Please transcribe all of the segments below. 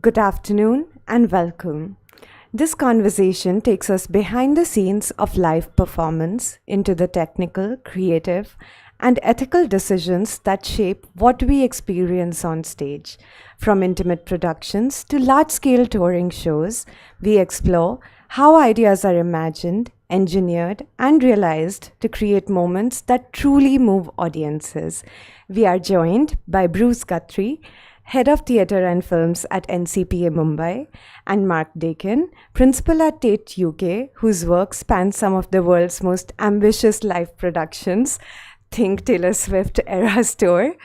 Good afternoon and welcome. This conversation takes us behind the scenes of live performance into the technical, creative, and ethical decisions that shape what we experience on stage. From intimate productions to large scale touring shows, we explore how ideas are imagined, engineered, and realized to create moments that truly move audiences. We are joined by Bruce Guthrie, Head of Theatre and Films at NCPA Mumbai, and Mark Dakin, Principal at Tate UK, whose work spans some of the world's most ambitious live productions. Think Taylor Swift Eras Tour.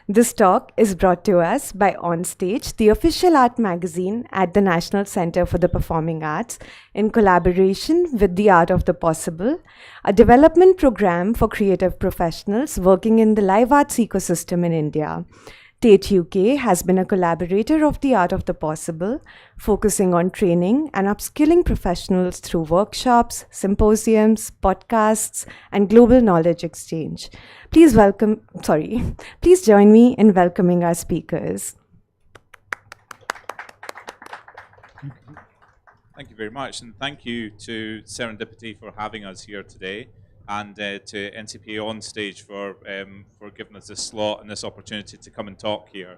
This talk is brought to us by Onstage, the official art magazine at the National Center for the Performing Arts, in collaboration with The Art of the Possible, a development program for creative professionals working in the live arts ecosystem in India. Tate UK has been a collaborator of The Art of the Possible, focusing on training and upskilling professionals through workshops, symposiums, podcasts, and global knowledge exchange. Please join me in welcoming our speakers. Thank you very much, and thank you to Serendipity for having us here today, and to NCPA Onstage for giving us this slot and this opportunity to come and talk here.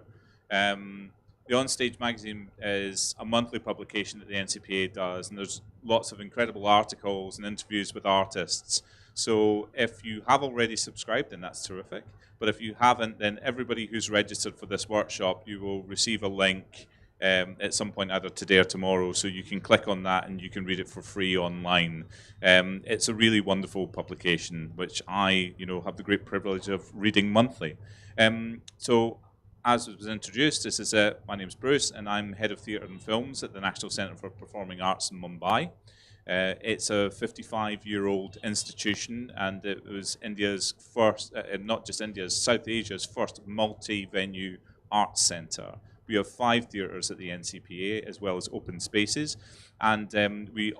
The Onstage magazine is a monthly publication that the NCPA does, and there's lots of incredible articles and interviews with artists. So if you have already subscribed, then that's terrific. But if you haven't, then everybody who's registered for this workshop, you will receive a link at some point either today or tomorrow, so you can click on that and you can read it for free online. It's a really wonderful publication, which I, have the great privilege of reading monthly. So, as was introduced, my name's Bruce, and I'm Head of Theatre and Films at the National Centre for Performing Arts in Mumbai. It's a 55-year-old institution, and it was India's first, not just India's, South Asia's first multi-venue arts centre. We have 5 theatres at the NCPA, as well as open spaces, and we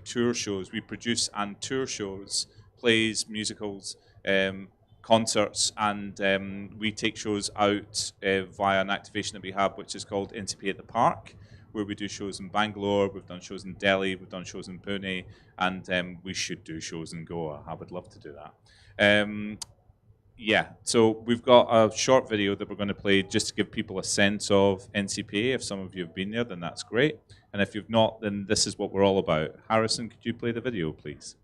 tour shows. We produce and tour shows, plays, musicals, concerts, and we take shows out via an activation that we have, which is called NCPA at the Park, where we do shows in Bangalore, we've done shows in Delhi, we've done shows in Pune, and we should do shows in Goa. I would love to do that. So we've got a short video that we're going to play just to give people a sense of NCPA. If some of you have been there, then that's great. And if you've not, then this is what we're all about. Harrison, could you play the video, please?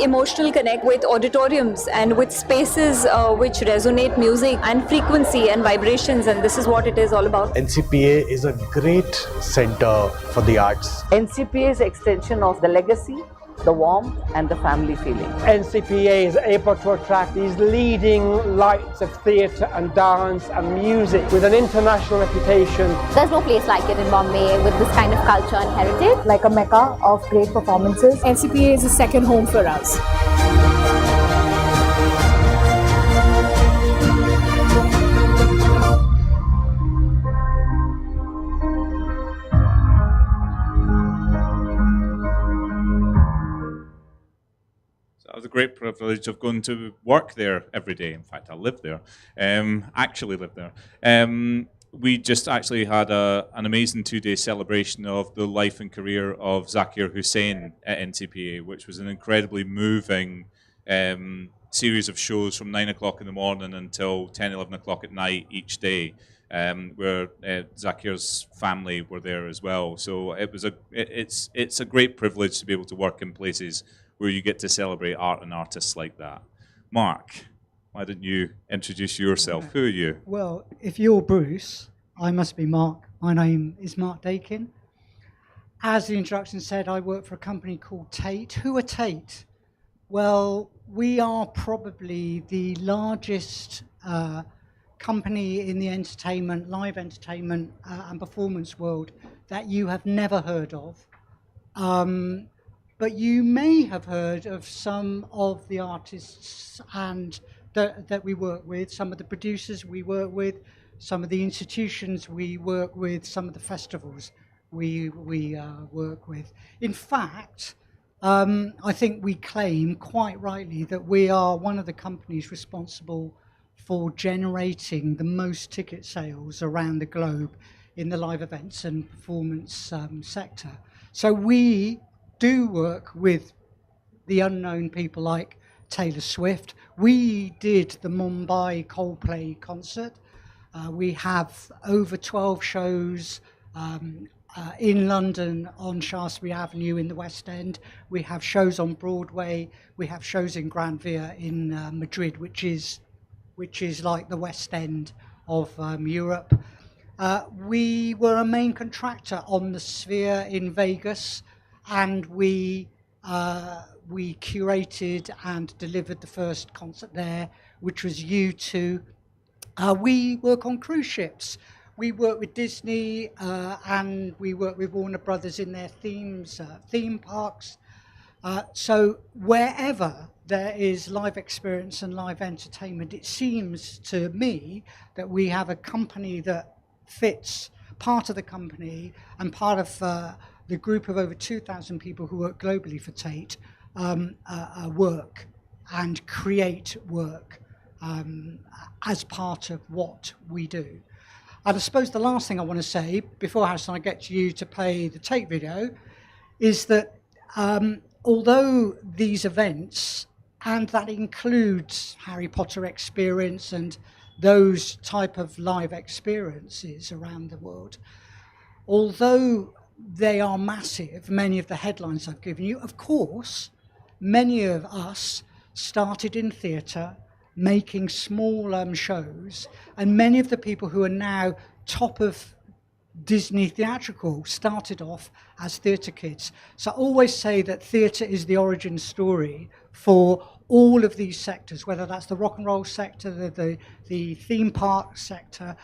Emotional connect with auditoriums and with spaces which resonate music and frequency and vibrations, and this is what it is all about. NCPA is a great center for the arts. NCPA is extension of the legacy, the warmth and the family feeling. NCPA is able to attract these leading lights of theatre and dance and music with an international reputation. There's no place like it in Bombay with this kind of culture and heritage. Like a mecca of great performances. NCPA is a second home for us. I have the great privilege of going to work there every day. In fact, I live there, actually live there. we just actually had an amazing 2-day celebration of the life and career of Zakir Hussain at NCPA, which was an incredibly moving series of shows from 9 o'clock in the morning until 10, 11 o'clock at night each day, where Zakir's family were there as well. So it's a great privilege to be able to work in places where you get to celebrate art and artists like that. Mark, why don't you introduce yourself? Who are you? Well, if you're Bruce, I must be Mark. My name is Mark Dakin. As the introduction said, I work for a company called Tate. Who are Tate? Well, we are probably the largest company in the entertainment, live entertainment and performance world that you have never heard of. But you may have heard of some of the artists and that we work with, some of the producers we work with, some of the institutions we work with, some of the festivals we work with. In fact, I think we claim quite rightly that we are one of the companies responsible for generating the most ticket sales around the globe in the live events and performance sector. So we do work with the unknown people like Taylor Swift. We did the Mumbai Coldplay concert. We have over 12 shows in London on Shaftesbury Avenue in the West End. We have shows on Broadway. We have shows in Gran Via in Madrid, which is like the West End of Europe. We were a main contractor on the Sphere in Vegas, and we curated and delivered the first concert there, which was U2. We work on cruise ships. We work with Disney and we work with Warner Brothers in their theme parks. So wherever there is live experience and live entertainment, it seems to me that we have a company that fits, part of the company and part of the group of over 2,000 people who work globally for Tate work and create work as part of what we do. And I suppose the last thing I want to say before Harrison I get to you to play the Tate video is that although these events, and that includes Harry Potter experience and those type of live experiences around the world, although they are massive, many of the headlines I've given you, of course, many of us started in theatre, making small shows, and many of the people who are now top of Disney theatrical started off as theatre kids. So I always say that theatre is the origin story for all of these sectors, whether that's the rock and roll sector, the theme park sector,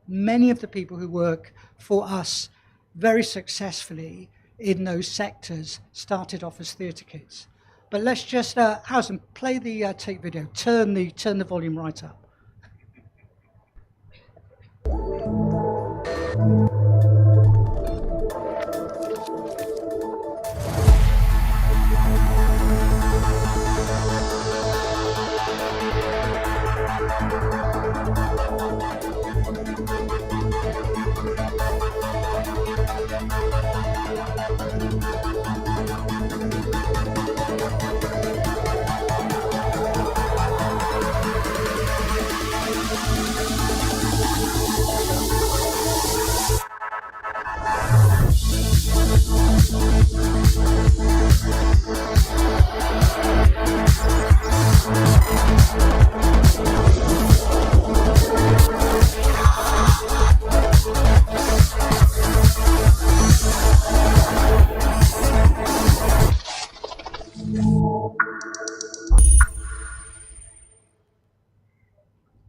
many of the people who work for us very successfully in those sectors started off as theatre kids. But let's just, Harrison, play the Tate video. Turn the volume right up.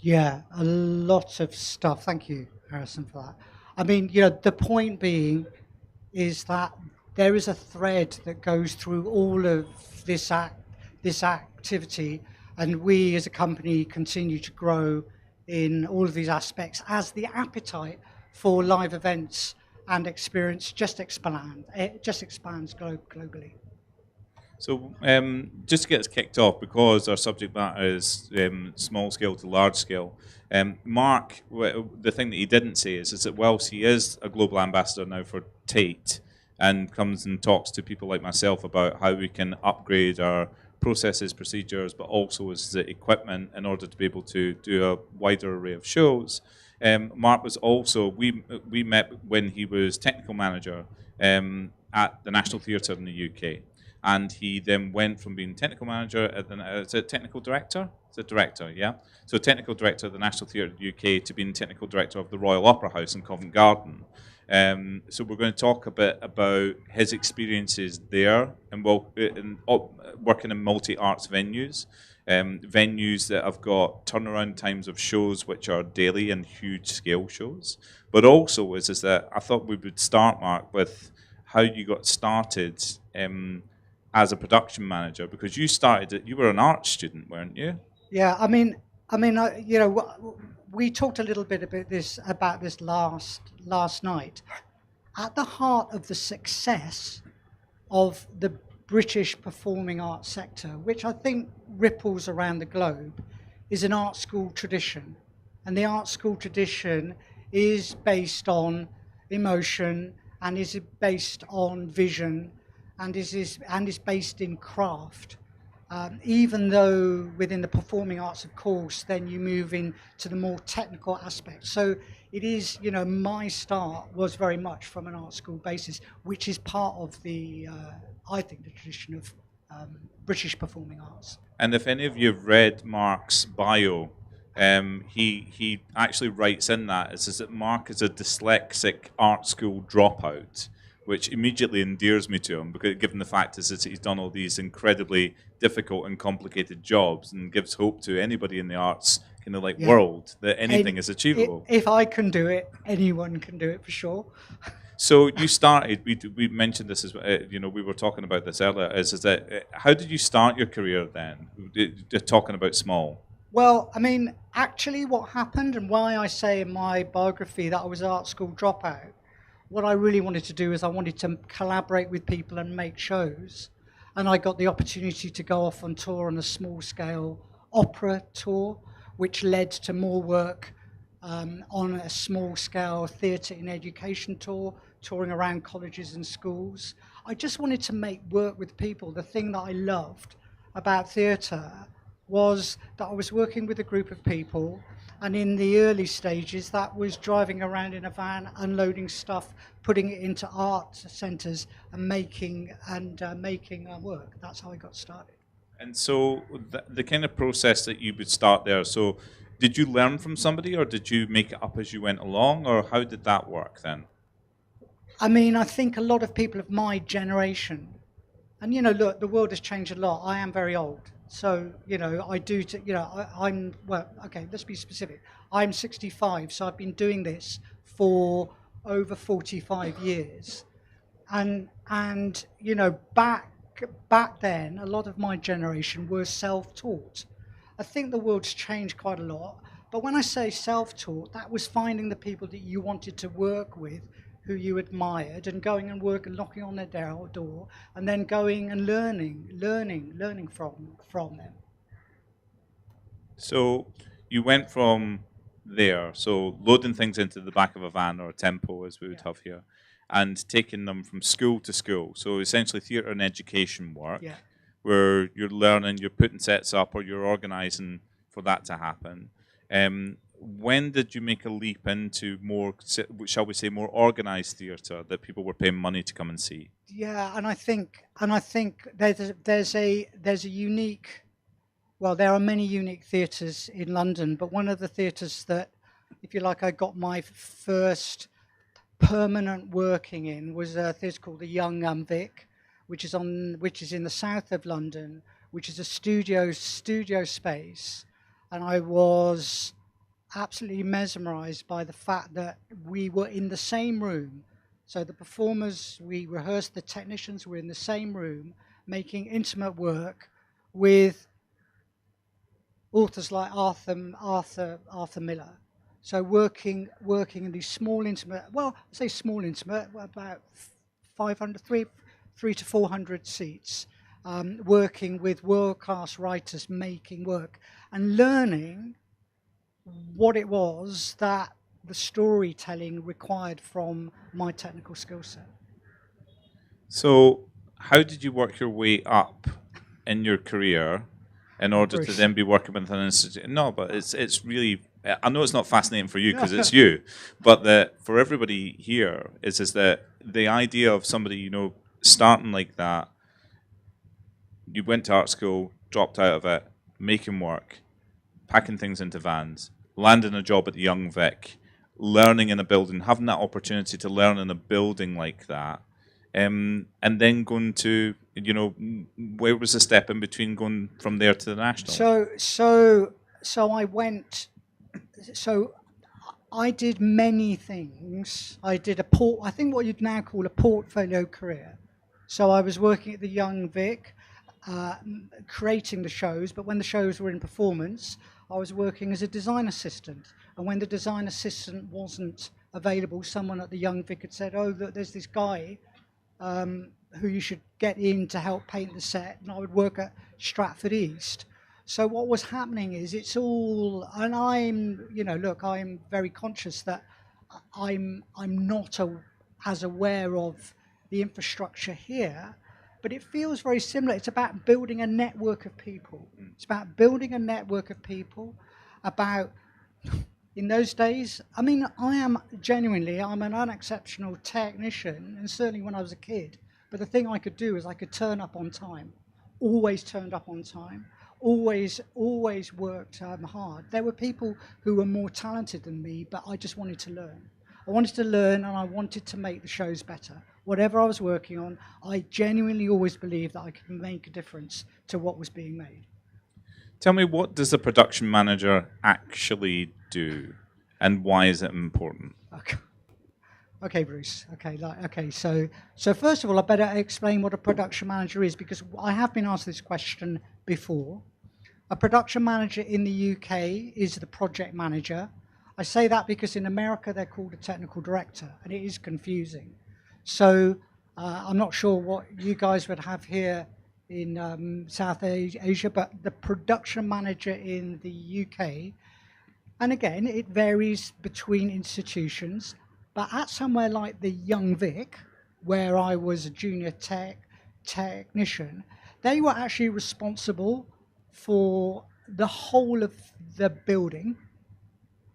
Yeah, a lot of stuff. Thank you, Harrison, for that. I mean, the point being is that there is a thread that goes through all of this activity, and we as a company continue to grow in all of these aspects as the appetite for live events and experience just expands globally. So, just to get us kicked off, because our subject matter is small scale to large scale, Mark, the thing that he didn't say is that whilst he is a global ambassador now for Tate and comes and talks to people like myself about how we can upgrade our processes, procedures, but also as the equipment in order to be able to do a wider array of shows. Mark was also, we met when he was technical manager at the National Theatre in the UK. And he then went from being technical manager at is it technical director? It's a director, yeah? So technical director of the National Theatre UK to being technical director of the Royal Opera House in Covent Garden. So we're going to talk a bit about his experiences there and working in multi-arts venues. Venues that have got turnaround times of shows which are daily and huge scale shows. But also is that I thought we would start, Mark, with how you got started as a production manager, because you were an art student, weren't you? Yeah, we talked a little bit about this last night. At the heart of the success of the British performing arts sector, which I think ripples around the globe, is an art school tradition. And the art school tradition is based on emotion and is based on vision and is based in craft. Even though within the performing arts, of course, then you move into the more technical aspects. So it is, my start was very much from an art school basis, which is part of the, I think, the tradition of British performing arts. And if any of you have read Mark's bio, he actually writes in that, it says that Mark is a dyslexic art school dropout, which immediately endears me to him, because given the fact is that he's done all these incredibly difficult and complicated jobs, and gives hope to anybody in the arts kind of world that anything is achievable. If I can do it, anyone can do it for sure. So you started. We mentioned this as we were talking about this earlier. Is that how did you start your career then? Talking about small. Well, actually, what happened and why I say in my biography that I was an art school dropout. What I really wanted to do is I wanted to collaborate with people and make shows. And I got the opportunity to go off on tour on a small-scale opera tour, which led to more work on a small-scale theatre in education tour, touring around colleges and schools. I just wanted to make work with people. The thing that I loved about theatre was that I was working with a group of people, and in the early stages that was driving around in a van, unloading stuff, putting it into art centres and making work. That's how I got started. And so the kind of process that you would start there, so did you learn from somebody or did you make it up as you went along, or how did that work then? I think a lot of people of my generation, and look, the world has changed a lot. I am very old. So, let's be specific. I'm 65, so I've been doing this for over 45 years. And back then, a lot of my generation were self-taught. I think the world's changed quite a lot. But when I say self-taught, that was finding the people that you wanted to work with, who you admired, and going and work and knocking on their door, and then going and learning from them. So you went from there, so loading things into the back of a van or a tempo, as we would have here, and taking them from school to school. So essentially theatre and education work, where you're learning, you're putting sets up, or you're organising for that to happen. When did you make a leap into more, shall we say, more organised theatre that people were paying money to come and see? Yeah, and I think there's a unique. Well, there are many unique theatres in London, but one of the theatres that, if you like, I got my first permanent working in was a theatre called the Young Vic, which is in the south of London, which is a studio space, and I was absolutely mesmerized by the fact that we were in the same room. So the performers, we rehearsed, the technicians were in the same room making intimate work with authors like Arthur Miller. So working in these small intimate, well, I say small intimate, about 300 to 400 seats, working with world-class writers, making work, and learning what it was that the storytelling required from my technical skill set. So, how did you work your way up in your career in order to Bruce. then be working with an institute? No, but it's really. I know it's not fascinating for you because it's you, but for everybody here is that the idea of somebody starting like that. You went to art school, dropped out of it, making work, packing things into vans, landing a job at the Young Vic, learning in a building, having that opportunity to learn in a building like that, and then going to, where was the step in between going from there to the National? So I went. So I did many things. I did I think what you'd now call a portfolio career. So I was working at the Young Vic, creating the shows, but when the shows were in performance, I was working as a design assistant. And when the design assistant wasn't available, someone at the Young Vic had said, "Oh, there's this guy who you should get in to help paint the set," and I would work at Stratford East. So what was happening is it's all, and I'm very conscious that I'm not as aware of the infrastructure here, but it feels very similar. It's about building a network of people. It's about building a network of people about, in those days, I'm an unexceptional technician, and certainly when I was a kid, but the thing I could do is I could turn up on time, always turned up on time, always worked hard. There were people who were more talented than me, but I just wanted to learn. I wanted to learn and I wanted to make the shows better. Whatever I was working on, I genuinely always believed that I could make a difference to what was being made. Tell me, what does a production manager actually do, and why is it important? Okay, Bruce. Okay. So first of all, I better explain what a production manager is, because I have been asked this question before. A production manager in the UK is the project manager. I say that because in America they're called a technical director, and it is confusing. So I'm not sure what you guys would have here in South Asia, but the production manager in the UK, and again, it varies between institutions, but at somewhere like the Young Vic, where I was a junior technician, they were actually responsible for the whole of the building,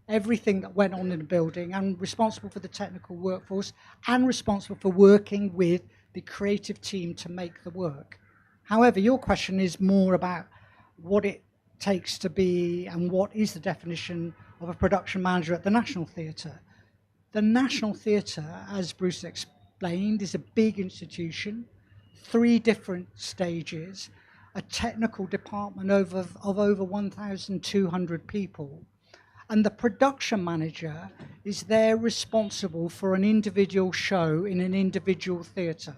everything that went on in the building, and responsible for the technical workforce, and responsible for working with the creative team to make the work. However, your question is more about what it takes to be and what is the definition of a production manager at the National Theatre. The National Theatre, as Bruce explained, is a big institution, 3 different stages, a technical department of over 1,200 people. And the production manager is there responsible for an individual show in an individual theatre.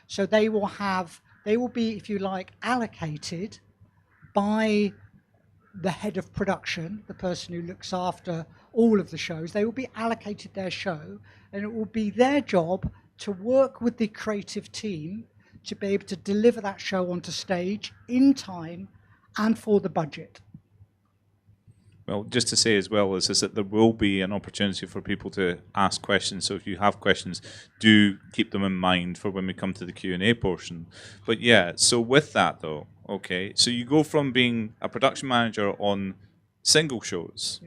So they will be, if you like, allocated by the head of production, the person who looks after all of the shows. They will be allocated their show, and it will be their job to work with the creative team to be able to deliver that show onto stage in time and for the budget. Well, just to say as well is that there will be an opportunity for people to ask questions. So if you have questions, do keep them in mind for when we come to the Q&A portion. But yeah, so with that though, okay, so you go from being a production manager on single shows,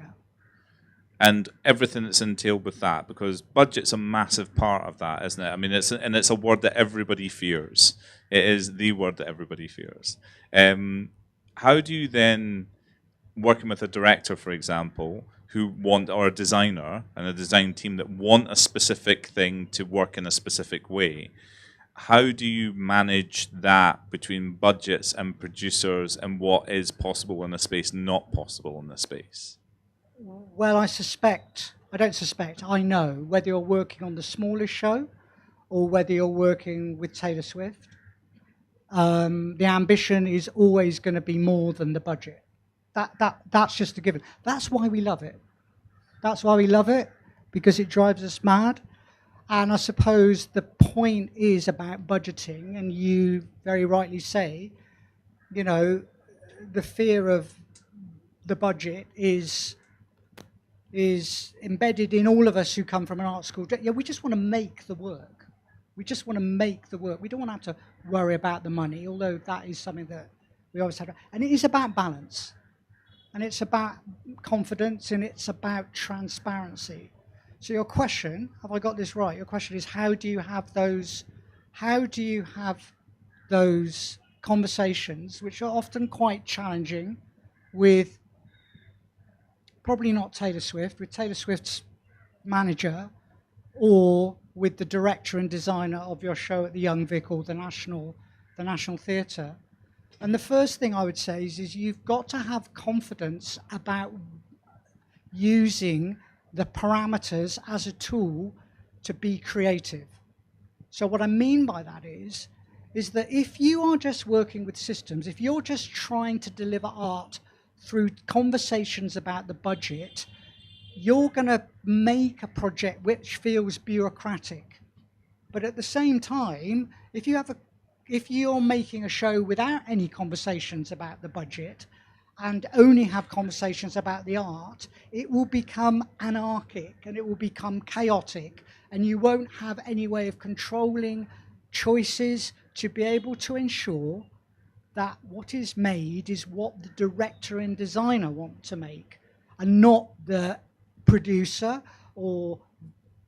and everything that's entailed with that, because budget's a massive part of that, isn't it? I mean, it's a word that everybody fears. It is the word that everybody fears. How do you then, working with a director, for example, or a designer and a design team that want a specific thing to work in a specific way, how do you manage that between budgets and producers and what is possible in a space, not possible in a space? Well, I know, whether you're working on the smallest show or whether you're working with Taylor Swift, the ambition is always going to be more than the budget. That's just a given. That's why we love it. That's why we love it, because it drives us mad. And I suppose the point is about budgeting, and you very rightly say, you know, the fear of the budget is embedded in all of us who come from an art school. Yeah, we just want to make the work. We just want to make the work. We don't want to have to worry about the money, although that is something that we always have. And it is about balance, and it's about confidence, and it's about transparency. So your question, have I got this right? Your question is, how do you have those conversations, which are often quite challenging, with probably not Taylor Swift, with Taylor Swift's manager, or with the director and designer of your show at the Young Vic or the National Theatre. And the first thing I would say is you've got to have confidence about using the parameters as a tool to be creative. So what I mean by that is that if you are just working with systems, if you're just trying to deliver art through conversations about the budget, you're going to make a project which feels bureaucratic. But at the same time, if you're making a show without any conversations about the budget and only have conversations about the art, it will become anarchic and it will become chaotic, and you won't have any way of controlling choices to be able to ensure that what is made is what the director and designer want to make, and not the producer or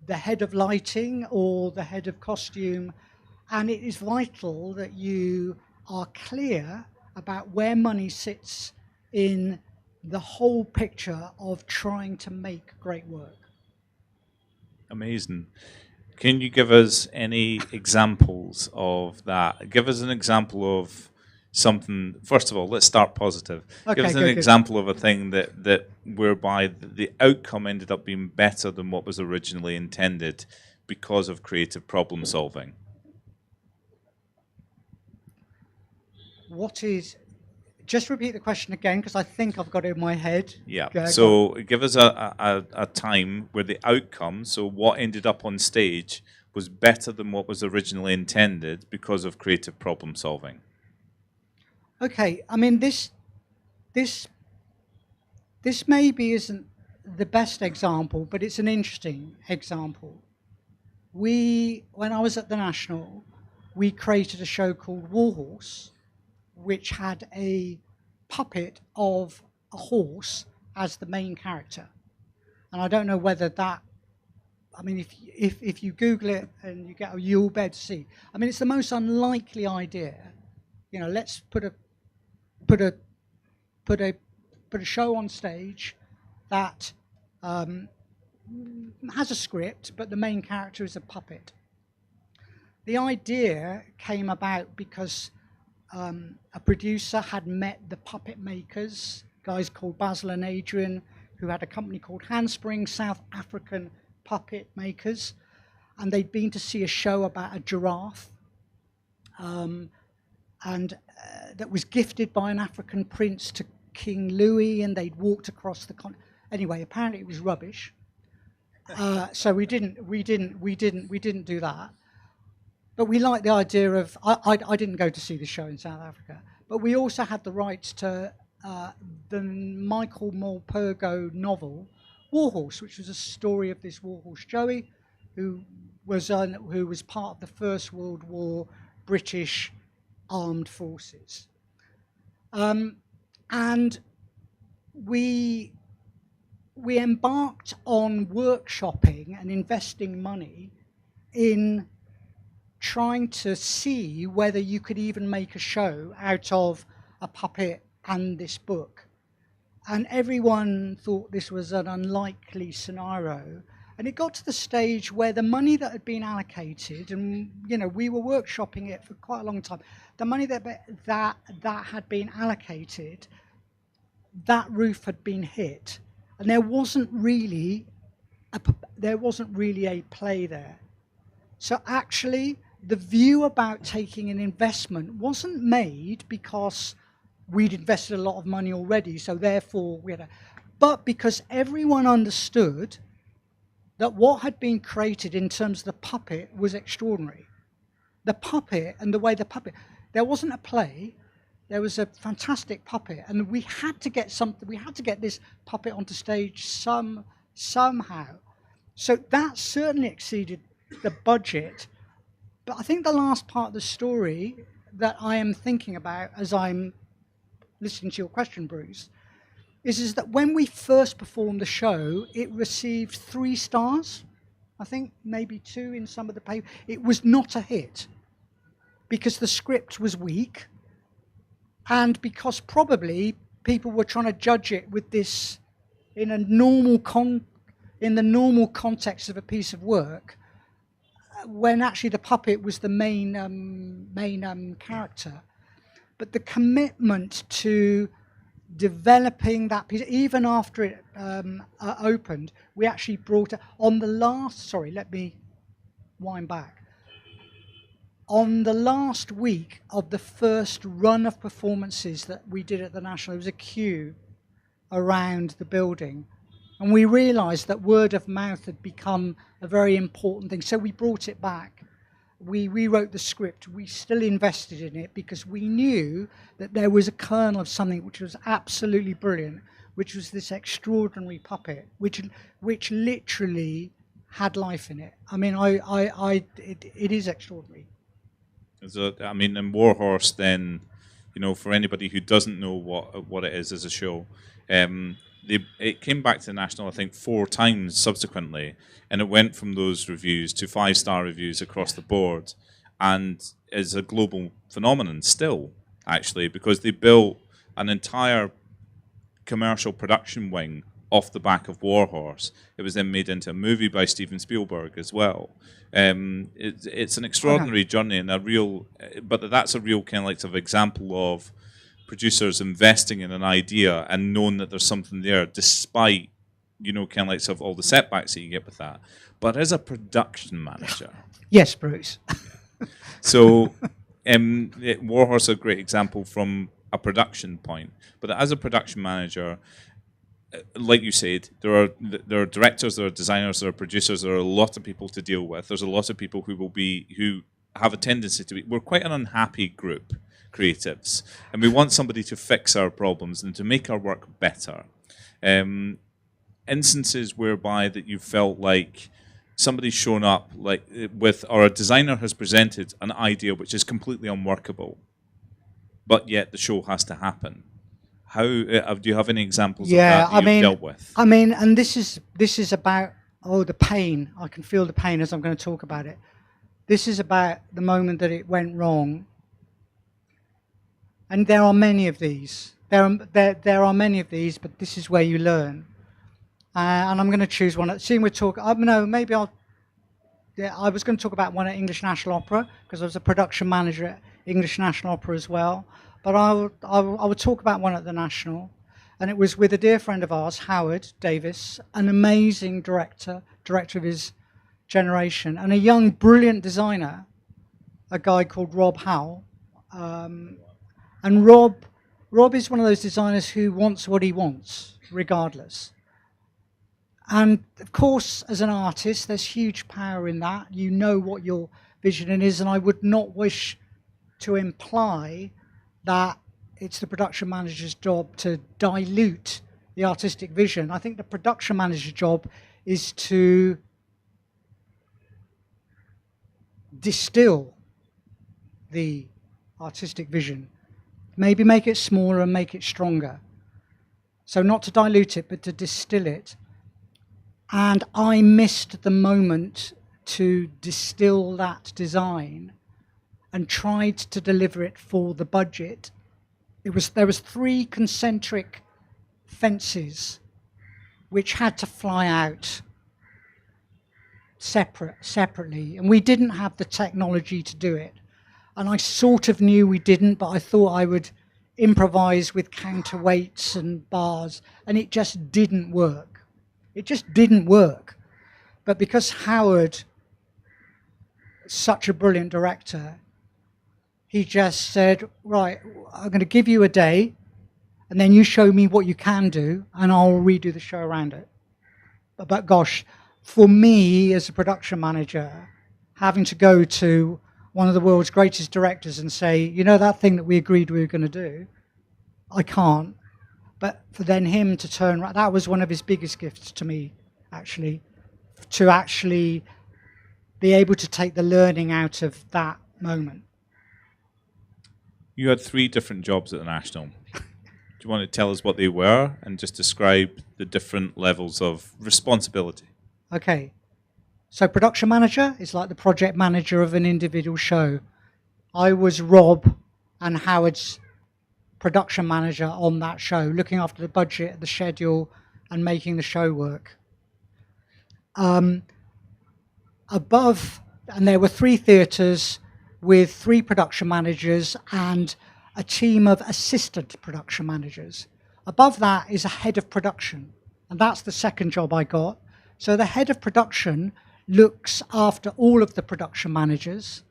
the head of lighting or the head of costume. And it is vital that you are clear about where money sits in the whole picture of trying to make great work. Amazing. Can you give us any examples of that? Give us an example of something. First of all, let's start positive. Okay, give us an example of a thing that whereby the outcome ended up being better than what was originally intended because of creative problem solving. Just repeat the question again, because I think I've got it in my head. Yeah. So give us a time where the outcome, so what ended up on stage, was better than what was originally intended because of creative problem solving. Okay. I mean, this maybe isn't the best example, but it's an interesting example. When I was at the National, we created a show called Warhorse, which had a puppet of a horse as the main character. And I don't know whether that, I mean, if you Google it and you get, you'll be able to see. I mean, it's the most unlikely idea. You know, let's put a show on stage that has a script, but the main character is a puppet. The idea came about because a producer had met the puppet makers, guys called Basil and Adrian, who had a company called Handspring, South African puppet makers, and they'd been to see a show about a giraffe, and that was gifted by an African prince to King Louis, and they'd walked across the continent. Anyway, apparently it was rubbish, so we didn't do that. But we liked the idea of, I didn't go to see the show in South Africa, but we also had the rights to the Michael Morpurgo novel, Warhorse, which was a story of this warhorse Joey, who was part of the First World War British armed forces. And we embarked on workshopping and investing money in trying to see whether you could even make a show out of a puppet and this book. And everyone thought this was an unlikely scenario. And it got to the stage where the money that had been allocated, and you know, we were workshopping it for quite a long time, the money that had been allocated, that roof had been hit, and there wasn't really a play there. So actually, the view about taking an investment wasn't made because we'd invested a lot of money already, so therefore we had but because everyone understood that what had been created in terms of the puppet was extraordinary. The puppet and the way the puppet, there wasn't a play, there was a fantastic puppet, and we had to get something, we had to get this puppet onto stage somehow. So that certainly exceeded the budget. But I think the last part of the story that I am thinking about as I'm listening to your question, Bruce, is that when we first performed the show, it received 3 stars, I think maybe 2 in some of the papers. It was not a hit because the script was weak, and because probably people were trying to judge it with this in a normal in the normal context of a piece of work, when actually the puppet was the main character. But the commitment to developing that piece, even after it opened, we actually brought it on the last. Sorry, let me wind back. On the last week of the first run of performances that we did at the National, there was a queue around the building, and we realised that word of mouth had become a very important thing. So we brought it back. We rewrote the script. We still invested in it because we knew that there was a kernel of something which was absolutely brilliant, which was this extraordinary puppet, which literally had life in it. I mean, it is extraordinary. I mean, in Warhorse, then, you know, for anybody who doesn't know what it is as a show, it came back to the National, I think, 4 times subsequently, and it went from those reviews to 5-star reviews across the board, and is a global phenomenon still, actually, because they built an entire commercial production wing off the back of Warhorse. It was then made into a movie by Steven Spielberg as well. It's an extraordinary journey and but that's a real kind of like sort of example of producers investing in an idea and knowing that there's something there, despite, you know, kind of like sort of all the setbacks that you get with that. But as a production manager, yes, Bruce. So Warhorse is a great example from a production point. But as a production manager, like you said, there are directors, there are designers, there are producers, there are a lot of people to deal with. There's a lot of people who have a tendency to be. We're quite an unhappy group, creatives, and we want somebody to fix our problems and to make our work better. Instances whereby that you felt like somebody's shown up or a designer has presented an idea which is completely unworkable, but yet the show has to happen. How do you have any examples of that you've dealt with? I mean, and this is about the pain. I can feel the pain as I'm going to talk about it. This is about the moment that it went wrong, and there are many of these. There are many of these, but this is where you learn. And I'm going to choose one. Seeing we're talking, no, maybe I'll. Yeah, I was going to talk about one at English National Opera because I was a production manager at English National Opera as well. But I would talk about one at the National, and it was with a dear friend of ours, Howard Davis, an amazing director of his generation, and a young, brilliant designer, a guy called Rob Howell. And Rob is one of those designers who wants what he wants, regardless. And of course, as an artist, there's huge power in that. You know what your vision is, and I would not wish to imply that it's the production manager's job to dilute the artistic vision. I think the production manager's job is to distill the artistic vision, maybe make it smaller and make it stronger. So not to dilute it, but to distill it. And I missed the moment to distill that design and tried to deliver it for the budget. There was 3 concentric fences which had to fly out separately, and we didn't have the technology to do it. And I sort of knew we didn't, but I thought I would improvise with counterweights and bars, and it just didn't work. It just didn't work. But because Howard is such a brilliant director, he just said, right, I'm going to give you a day, and then you show me what you can do, and I'll redo the show around it. But gosh, for me as a production manager, having to go to one of the world's greatest directors and say, you know, that thing that we agreed we were going to do, I can't. But for then him to turn around, that was one of his biggest gifts to me, actually, to actually be able to take the learning out of that moment. You had 3 different jobs at the National. Do you want to tell us what they were and just describe the different levels of responsibility? Okay. So production manager is like the project manager of an individual show. I was Rob and Howard's production manager on that show, looking after the budget, the schedule, and making the show work. Above, and there were 3 theatres with 3 production managers and a team of assistant production managers. Above that is a head of production, and that's the second job I got. So the head of production looks after all of the production managers,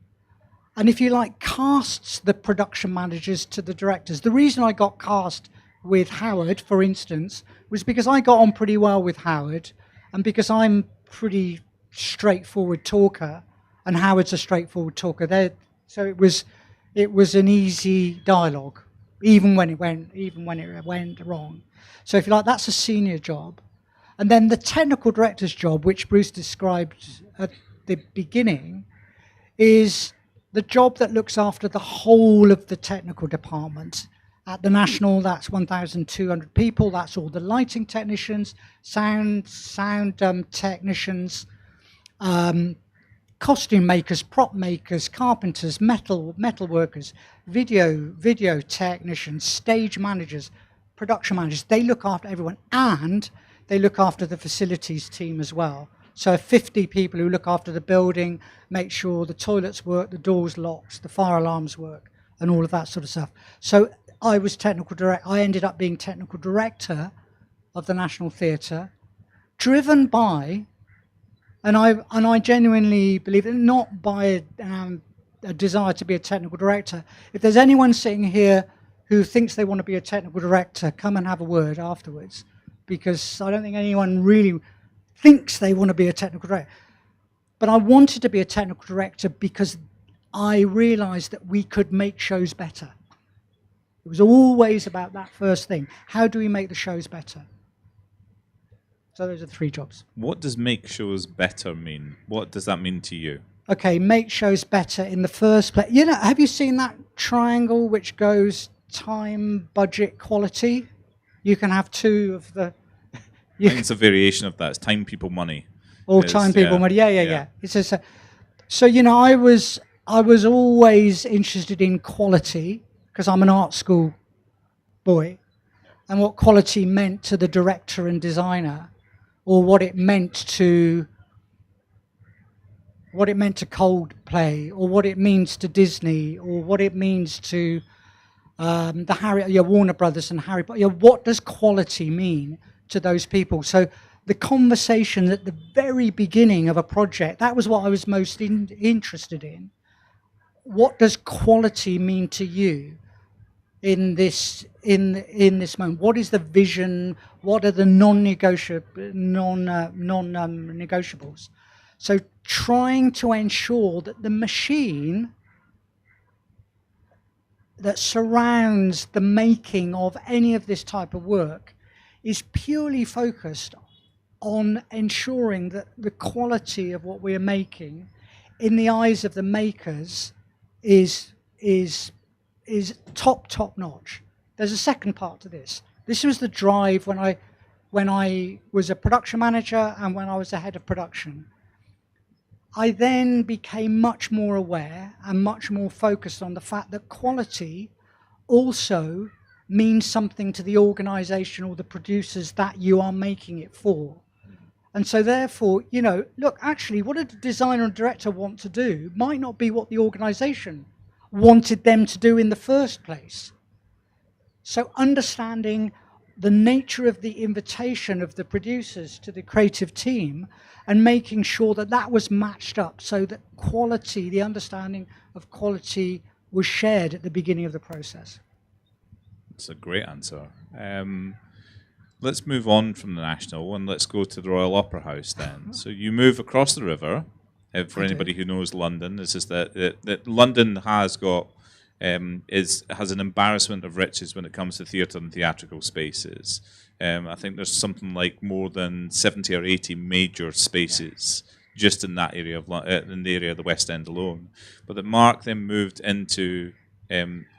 and if you like, casts the production managers to the directors. The reason I got cast with Howard, for instance, was because I got on pretty well with Howard, and because I'm pretty straightforward talker, and Howard's a straightforward talker. So it was an easy dialogue, even when it went wrong. So if you like, that's a senior job. And then the technical director's job, which Bruce described at the beginning, is the job that looks after the whole of the technical department. At the National, that's 1,200 people. That's all the lighting technicians, sound technicians, costume makers, prop makers, carpenters, metal workers, video technicians, stage managers, production managers. They look after everyone, and they look after the facilities team as well. So 50 people who look after the building, make sure the toilets work, the doors locked, the fire alarms work, and all of that sort of stuff. So I was technical director. I ended up being technical director of the National Theatre, driven by, and I genuinely believe it, not by a desire to be a technical director. If there's anyone sitting here who thinks they want to be a technical director, come and have a word afterwards, because I don't think anyone really thinks they want to be a technical director. But I wanted to be a technical director because I realized that we could make shows better. It was always about that first thing. How do we make the shows better? So those are the 3 jobs. What does make shows better mean? What does that mean to you? Okay, make shows better in the first place. You know, have you seen that triangle which goes time, budget, quality? You can have 2 of the... I think it's a variation of that. It's time, people, money. All time, people, money. Yeah. It's just so, you know, I was always interested in quality because I'm an art school boy, and what quality meant to the director and designer, or what it meant to Coldplay, or what it means to Disney, or what it means to Warner Brothers and Harry Potter. What does quality mean to those people? So the conversation at the very beginning of a project, that was what I was most interested in. What does quality mean to you in this moment? What is the vision? What are the non-negotiables? So trying to ensure that the machine that surrounds the making of any of this type of work is purely focused on ensuring that the quality of what we are making in the eyes of the makers is top notch. There's a second part to this. This was the drive when I was a production manager and when I was the head of production. I then became much more aware and much more focused on the fact that quality also means something to the organization or the producers that you are making it for. And so therefore, you know, look, actually what a designer and director want to do might not be what the organization wanted them to do in the first place. So understanding the nature of the invitation of the producers to the creative team and making sure that that was matched up so that quality, the understanding of quality, was shared at the beginning of the process. That's a great answer. let's move on from the National and let's go to the Royal Opera House then. So you move across the river. For anybody who knows London, this is that London has got has an embarrassment of riches when it comes to theatre and theatrical spaces. I think there's something like more than 70 or 80 major spaces just in that area of in the area of the West End alone. But that Mark then moved into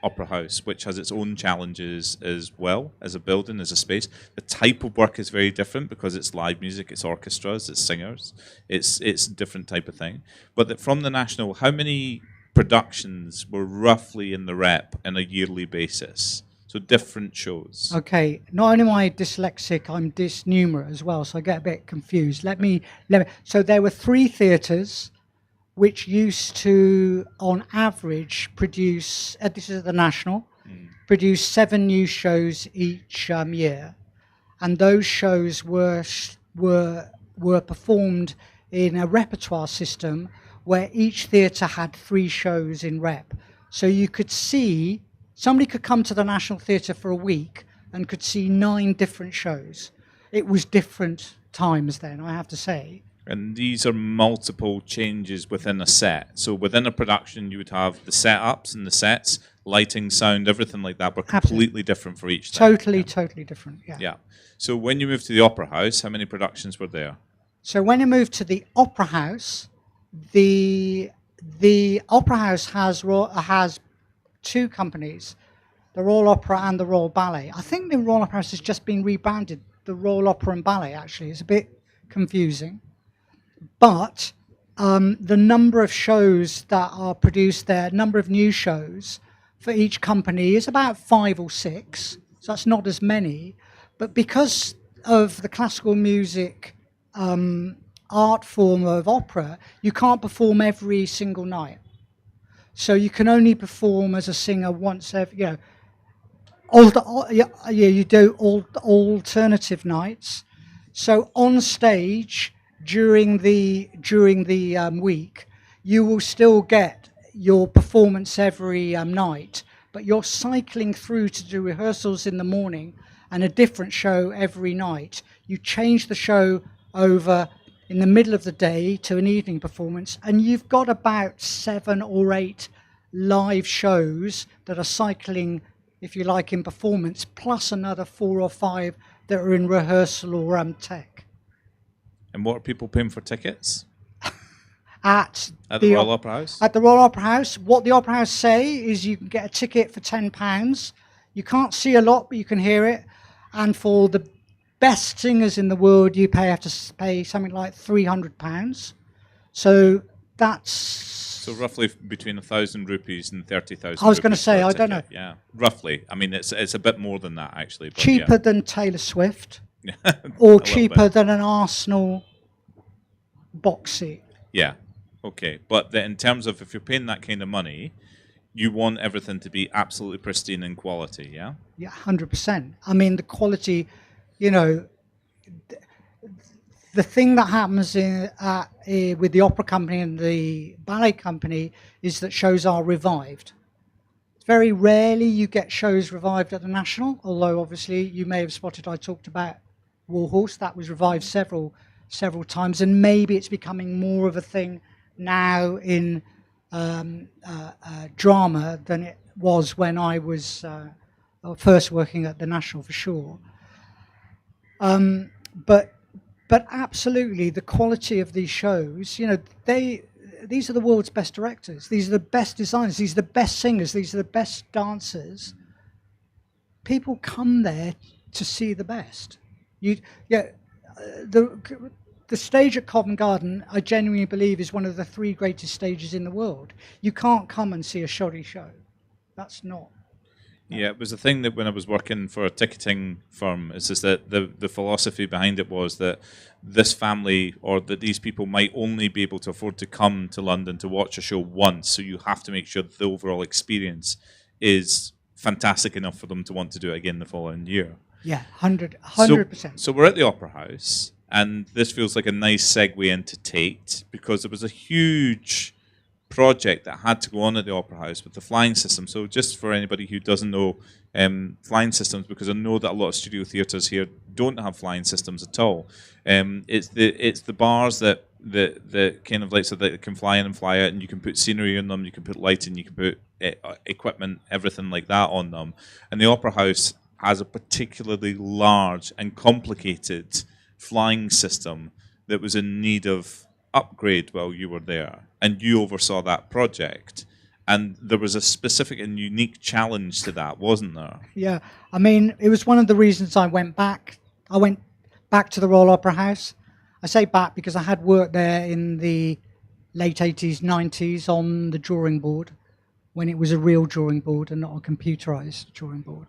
Opera House, which has its own challenges as well as a building, as a space. The type of work is very different because it's live music, it's orchestras, it's singers, it's a different type of thing. But that from the National, how many productions were roughly in the rep on a yearly basis? So different shows. Okay, not only am I dyslexic, I'm dysnumerate as well, so I get a bit confused. Let me. So there were 3 theatres which used to, on average, produce, this is at the National, produce 7 new shows each year. And those shows were performed in a repertoire system where each theatre had 3 shows in rep. So you could see, somebody could come to the National Theatre for a week and could see 9 different shows. It was different times then, I have to say. And these are multiple changes within a set. So within a production, you would have the setups and the sets, lighting, sound, everything like that were completely different for each thing. Totally different, yeah. Yeah. So when you moved to the Opera House, how many productions were there? So when I moved to the Opera House, the Opera House has 2 companies, the Royal Opera and the Royal Ballet. I think the Royal Opera House has just been rebranded, the Royal Opera and Ballet, actually. It's a bit confusing. But the number of shows that are produced there, number of new shows for each company is about 5 or 6. So that's not as many. But because of the classical music art form of opera, you can't perform every single night. So you can only perform as a singer once every, you do alternative nights. So on stage, during the week, you will still get your performance every night, but you're cycling through to do rehearsals in the morning and a different show every night. You change the show over in the middle of the day to an evening performance, and you've got about 7 or 8 live shows that are cycling, if you like, in performance, plus another 4 or 5 that are in rehearsal or tech. And what are people paying for tickets? At the Royal Opera House? At the Royal Opera House. What the Opera House say is you can get a ticket for £10. You can't see a lot, but you can hear it. And for the best singers in the world, you have to pay something like £300. So that's... So roughly between 1,000 rupees and 30,000. I was going to say, I don't know. Yeah, roughly. I mean, it's a bit more than that, actually. But cheaper than Taylor Swift. Or cheaper than an Arsenal box seat. Yeah, okay. But in terms of if you're paying that kind of money, you want everything to be absolutely pristine in quality, yeah? Yeah, 100%. I mean, the quality, the thing that happens with the opera company and the ballet company is that shows are revived. Very rarely you get shows revived at the National, although obviously you may have spotted I talked about Warhorse. That was revived several times, and maybe it's becoming more of a thing now in drama than it was when I was first working at the National, for sure. But absolutely, the quality of these shows, these are the world's best directors. These are the best designers. These are the best singers. These are the best dancers. People come there to see the best. The stage at Covent Garden, I genuinely believe, is one of the 3 greatest stages in the world. You can't come and see a shoddy show. That's not. Yeah, it was a thing that when I was working for a ticketing firm, it's just that the philosophy behind it was that this family or that these people might only be able to afford to come to London to watch a show once, so you have to make sure that the overall experience is fantastic enough for them to want to do it again the following year. Yeah, 100%. So we're at the Opera House, and this feels like a nice segue into Tate, because there was a huge project that had to go on at the Opera House with the flying system. So just for anybody who doesn't know flying systems, because I know that a lot of studio theatres here don't have flying systems at all. It's the bars that kind of like so that it can fly in and fly out, and you can put scenery on them, you can put lighting, you can put equipment, everything like that on them. And the Opera House has a particularly large and complicated flying system that was in need of upgrade while you were there, and you oversaw that project. And there was a specific and unique challenge to that, wasn't there? Yeah, I mean, it was one of the reasons I went back. I went back to the Royal Opera House. I say back because I had worked there in the late 80s, 90s on the drawing board, when it was a real drawing board and not a computerized drawing board.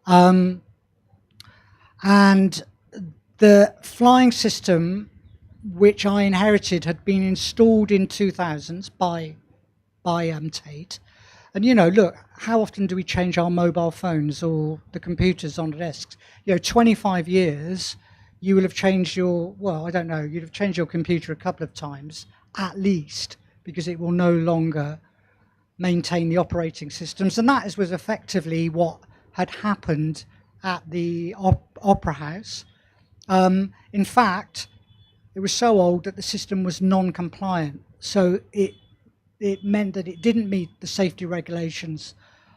And the flying system, which I inherited, had been installed in 2000s by Tate. And, you know, look, how often do we change our mobile phones or the computers on the desks? 25 years, you will have changed your, well, I don't know, you'd have changed your computer a couple of times, at least, because it will no longer maintain the operating systems. And that was effectively what had happened at the Opera House. In fact, it was so old that the system was non-compliant. So it meant that it didn't meet the safety regulations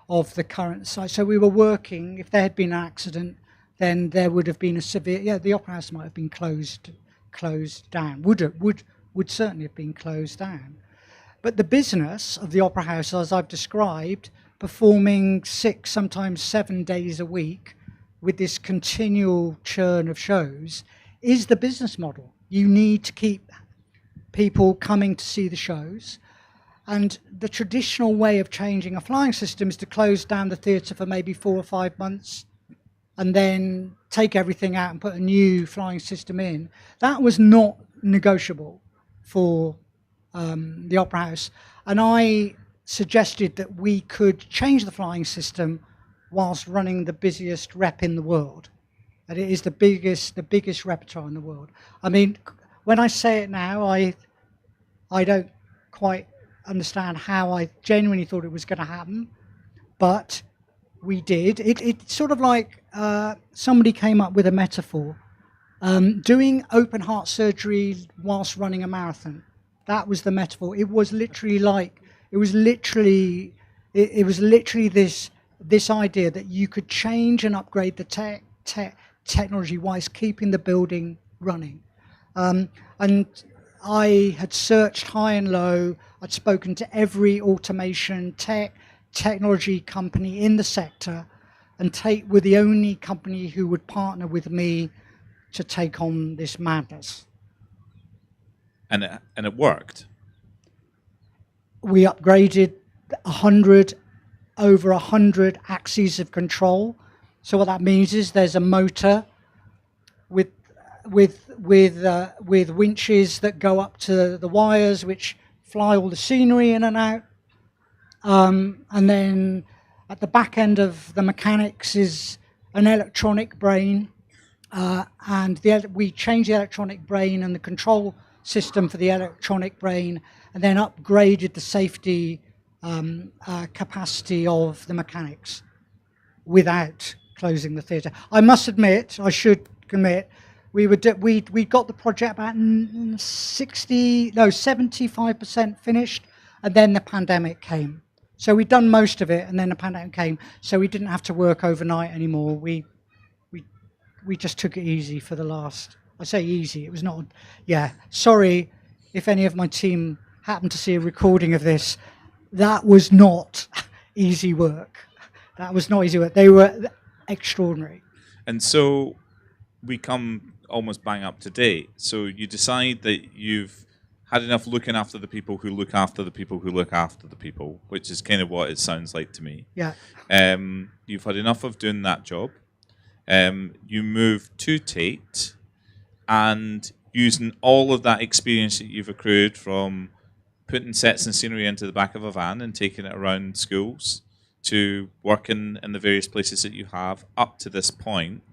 of the current site. So we were working, if there had been an accident, then there would have been a severe, the Opera House might have been closed down, would certainly have been closed down. But the business of the Opera House, as I've described, performing 6, sometimes 7 days a week with this continual churn of shows, is the business model. You need to keep people coming to see the shows. And the traditional way of changing a flying system is to close down the theatre for maybe 4 or 5 months and then take everything out and put a new flying system in. That was not negotiable for the Opera House. And I suggested that we could change the flying system whilst running the busiest rep in the world. And it is the biggest repertoire in the world. I mean, when I say it now, I don't quite understand how I genuinely thought it was going to happen, but we did. It's sort of like somebody came up with a metaphor. Doing open heart surgery whilst running a marathon. That was the metaphor. It was literally this idea that you could change and upgrade the technology whilst keeping the building running. And I had searched high and low. I'd spoken to every automation technology company in the sector, and Tate were the only company who would partner with me to take on this madness. And it worked. We upgraded over 100 axes of control. So what that means is there's a motor with winches that go up to the wires, which fly all the scenery in and out. And then at the back end of the mechanics is an electronic brain. And we changed the electronic brain and the control system for the electronic brain, and then upgraded the safety capacity of the mechanics without closing the theatre. I must admit, I should commit, we got the project about 75% finished, and then the pandemic came. So we'd done most of it, and then the pandemic came, so we didn't have to work overnight anymore. We just took it easy for the last. I say easy, it was not, sorry if any of my team happened to see a recording of this. That was not easy work. They were extraordinary. And so we come almost bang up to date. So you decide that you've had enough looking after the people who look after the people who look after the people, which is kind of what it sounds like to me. Yeah. You've had enough of doing that job. You move to Tate, and using all of that experience that you've accrued from putting sets and scenery into the back of a van and taking it around schools to working in the various places that you have up to this point,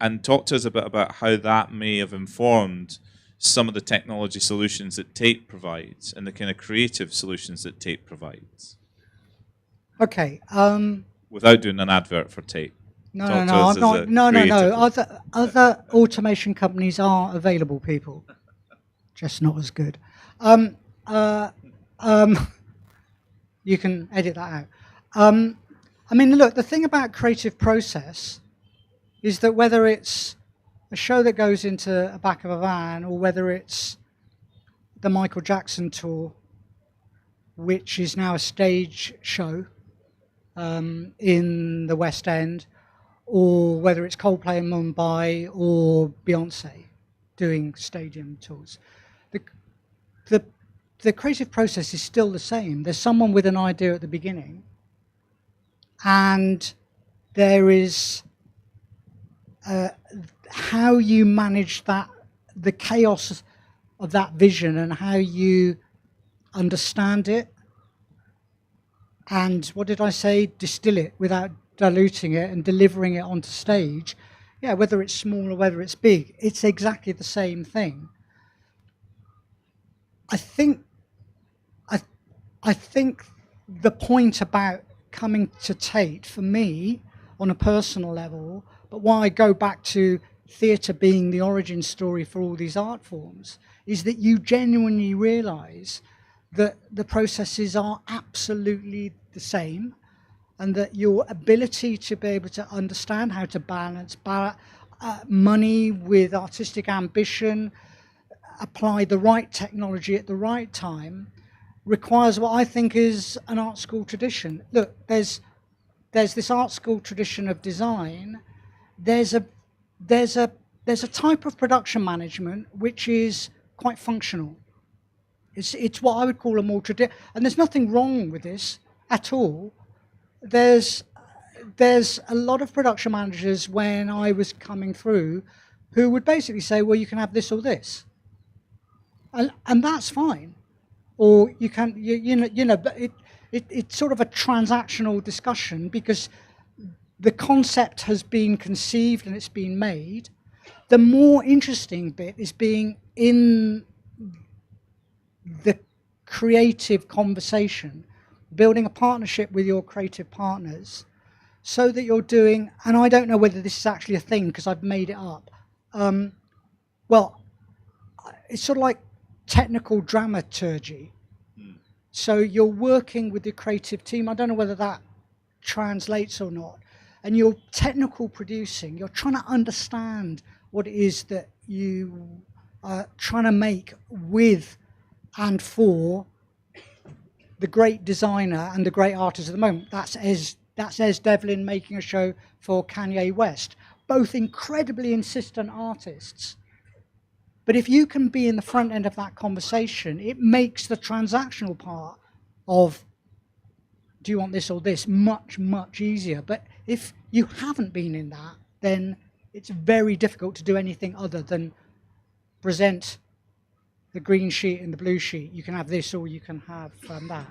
and talk to us a bit about how that may have informed some of the technology solutions that Tate provides and the kind of creative solutions that Tate provides? Okay. Without doing an advert for Tate. No, Talk no, to no, us I'm as not. a No, no, no. creative- Other automation companies are available, people. Just not as good. You can edit that out. I mean, look, the thing about creative process is that whether it's a show that goes into a back of a van or whether it's the Michael Jackson tour, which is now a stage show in the West End, or whether it's Coldplay in Mumbai or Beyonce doing stadium tours. The creative process is still the same. There's someone with an idea at the beginning, and there is how you manage that, the chaos of that vision, and how you understand it. And what did I say? Distill it without diluting it and delivering it onto stage. Yeah, whether it's small or whether it's big, it's exactly the same thing. I think the point about coming to Tate, for me, on a personal level, but why I go back to theatre being the origin story for all these art forms, is that you genuinely realise that the processes are absolutely the same, and that your ability to be able to understand how to balance money with artistic ambition, apply the right technology at the right time, requires what I think is an art school tradition. Look, there's this art school tradition of design. There's a type of production management which is quite functional. It's what I would call a more and there's nothing wrong with this at all. There's a lot of production managers when I was coming through who would basically say, well, you can have this or this, and that's fine. Or you can, you know, but it's sort of a transactional discussion because the concept has been conceived and it's been made. The more interesting bit is being in the creative conversation, building a partnership with your creative partners so that you're doing, and I don't know whether this is actually a thing because I've made it up. Well, it's sort of like technical dramaturgy. So you're working with the creative team. I don't know whether that translates or not. And you're technical producing. You're trying to understand what it is that you are trying to make with and for the great designer and the great artist at the moment. That's Ez Devlin making a show for Kanye West. Both incredibly insistent artists. But if you can be in the front end of that conversation, it makes the transactional part of, do you want this or this, much, much easier. But if you haven't been in that, then it's very difficult to do anything other than present the green sheet and the blue sheet. You can have this or you can have that. I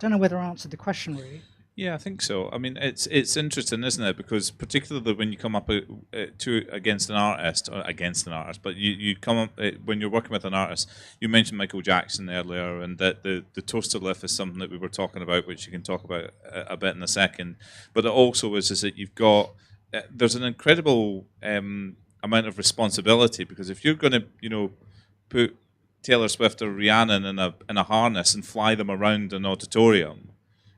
don't know whether I answered the question really. Yeah, I think so. I mean, it's interesting, isn't it? Because particularly when you come up against an artist, but you come up when you're working with an artist. You mentioned Michael Jackson earlier, and that the toaster lift is something that we were talking about, which you can talk about a bit in a second. But it also is that you've got there's an incredible amount of responsibility, because if you're going to put Taylor Swift or Rihanna in a harness and fly them around an auditorium.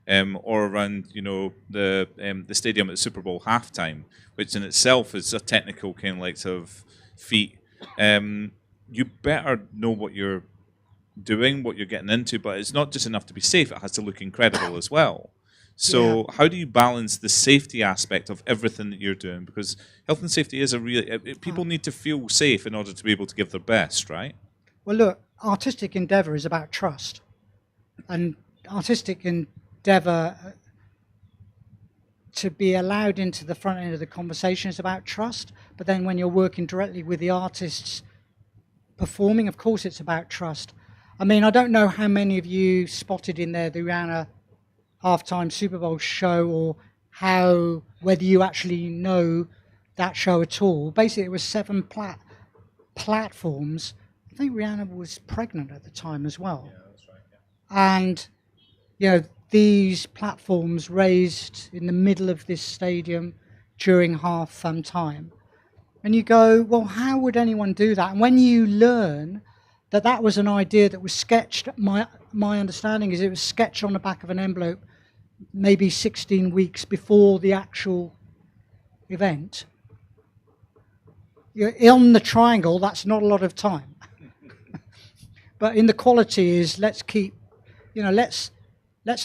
Or around, the stadium at the Super Bowl halftime, which in itself is a technical kind of like sort of feat. You better know what you're doing, what you're getting into, but it's not just enough to be safe; it has to look incredible as well. So, how do you balance the safety aspect of everything that you're doing? Because health and safety is people need to feel safe in order to be able to give their best, right? Well, look, artistic endeavour is about trust, and artistic endeavour to be allowed into the front end of the conversation is about trust. But then when you're working directly with the artists performing, of course it's about trust. I mean, I don't know how many of you spotted in there the Rihanna halftime Super Bowl show, or whether you actually know that show at all. Basically, it was 7 platforms think Rihanna was pregnant at the time as well. Yeah, that's right. Yeah. And these platforms raised in the middle of this stadium during half time, and you go, well, how would anyone do that? And when you learn that that was an idea that was sketched, my understanding is it was sketched on the back of an envelope maybe 16 weeks before the actual event. On the triangle, that's not a lot of time. But in the quality is, let's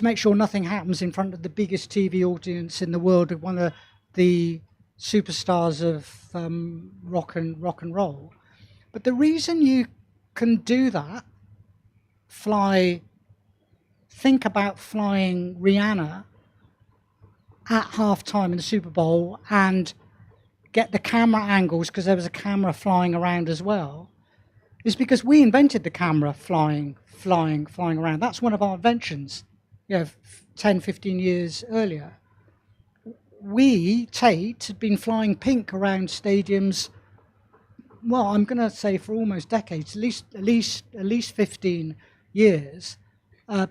make sure nothing happens in front of the biggest TV audience in the world, one of the superstars of rock and roll. But the reason you can do that, think about flying Rihanna at halftime in the Super Bowl and get the camera angles, because there was a camera flying around as well, is because we invented the camera flying around. That's one of our inventions, 10, 15 years earlier. We, Tate, had been flying Pink around stadiums, well, I'm going to say for almost decades, at least 15 years.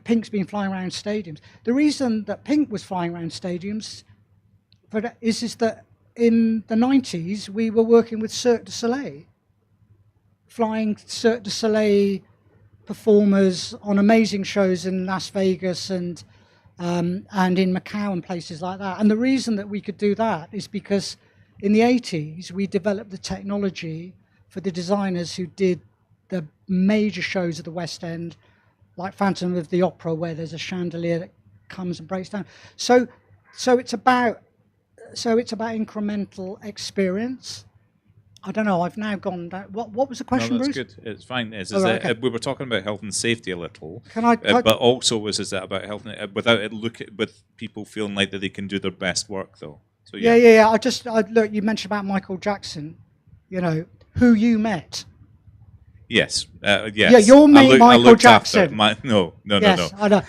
Pink's been flying around stadiums. The reason that Pink was flying around stadiums is that in the 90s, we were working with Cirque du Soleil, flying Cirque du Soleil performers on amazing shows in Las Vegas and in Macau and places like that. And the reason that we could do that is because in the 80s, we developed the technology for the designers who did the major shows at the West End, like Phantom of the Opera, where there's a chandelier that comes and breaks down. So it's about incremental experience. I don't know. I've now gone down. What was the question, no, that's Bruce? good. It's fine. Okay. We were talking about health and safety a little, but also is that about health without it with people feeling like that they can do their best work though. So yeah. Look. You mentioned about Michael Jackson. Who you met. Yes. Yes. Yeah, your mate Michael Jackson. No. Yes, I know.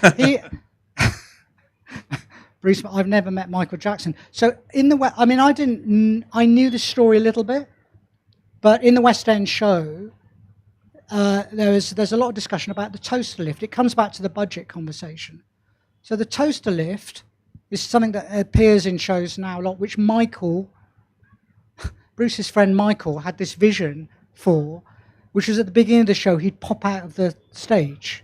Bruce, I've never met Michael Jackson. So in the West, I knew the story a little bit, but in the West End show, there's a lot of discussion about the toaster lift. It comes back to the budget conversation. So the toaster lift is something that appears in shows now a lot, which Bruce's friend Michael had this vision for, which was at the beginning of the show, he'd pop out of the stage.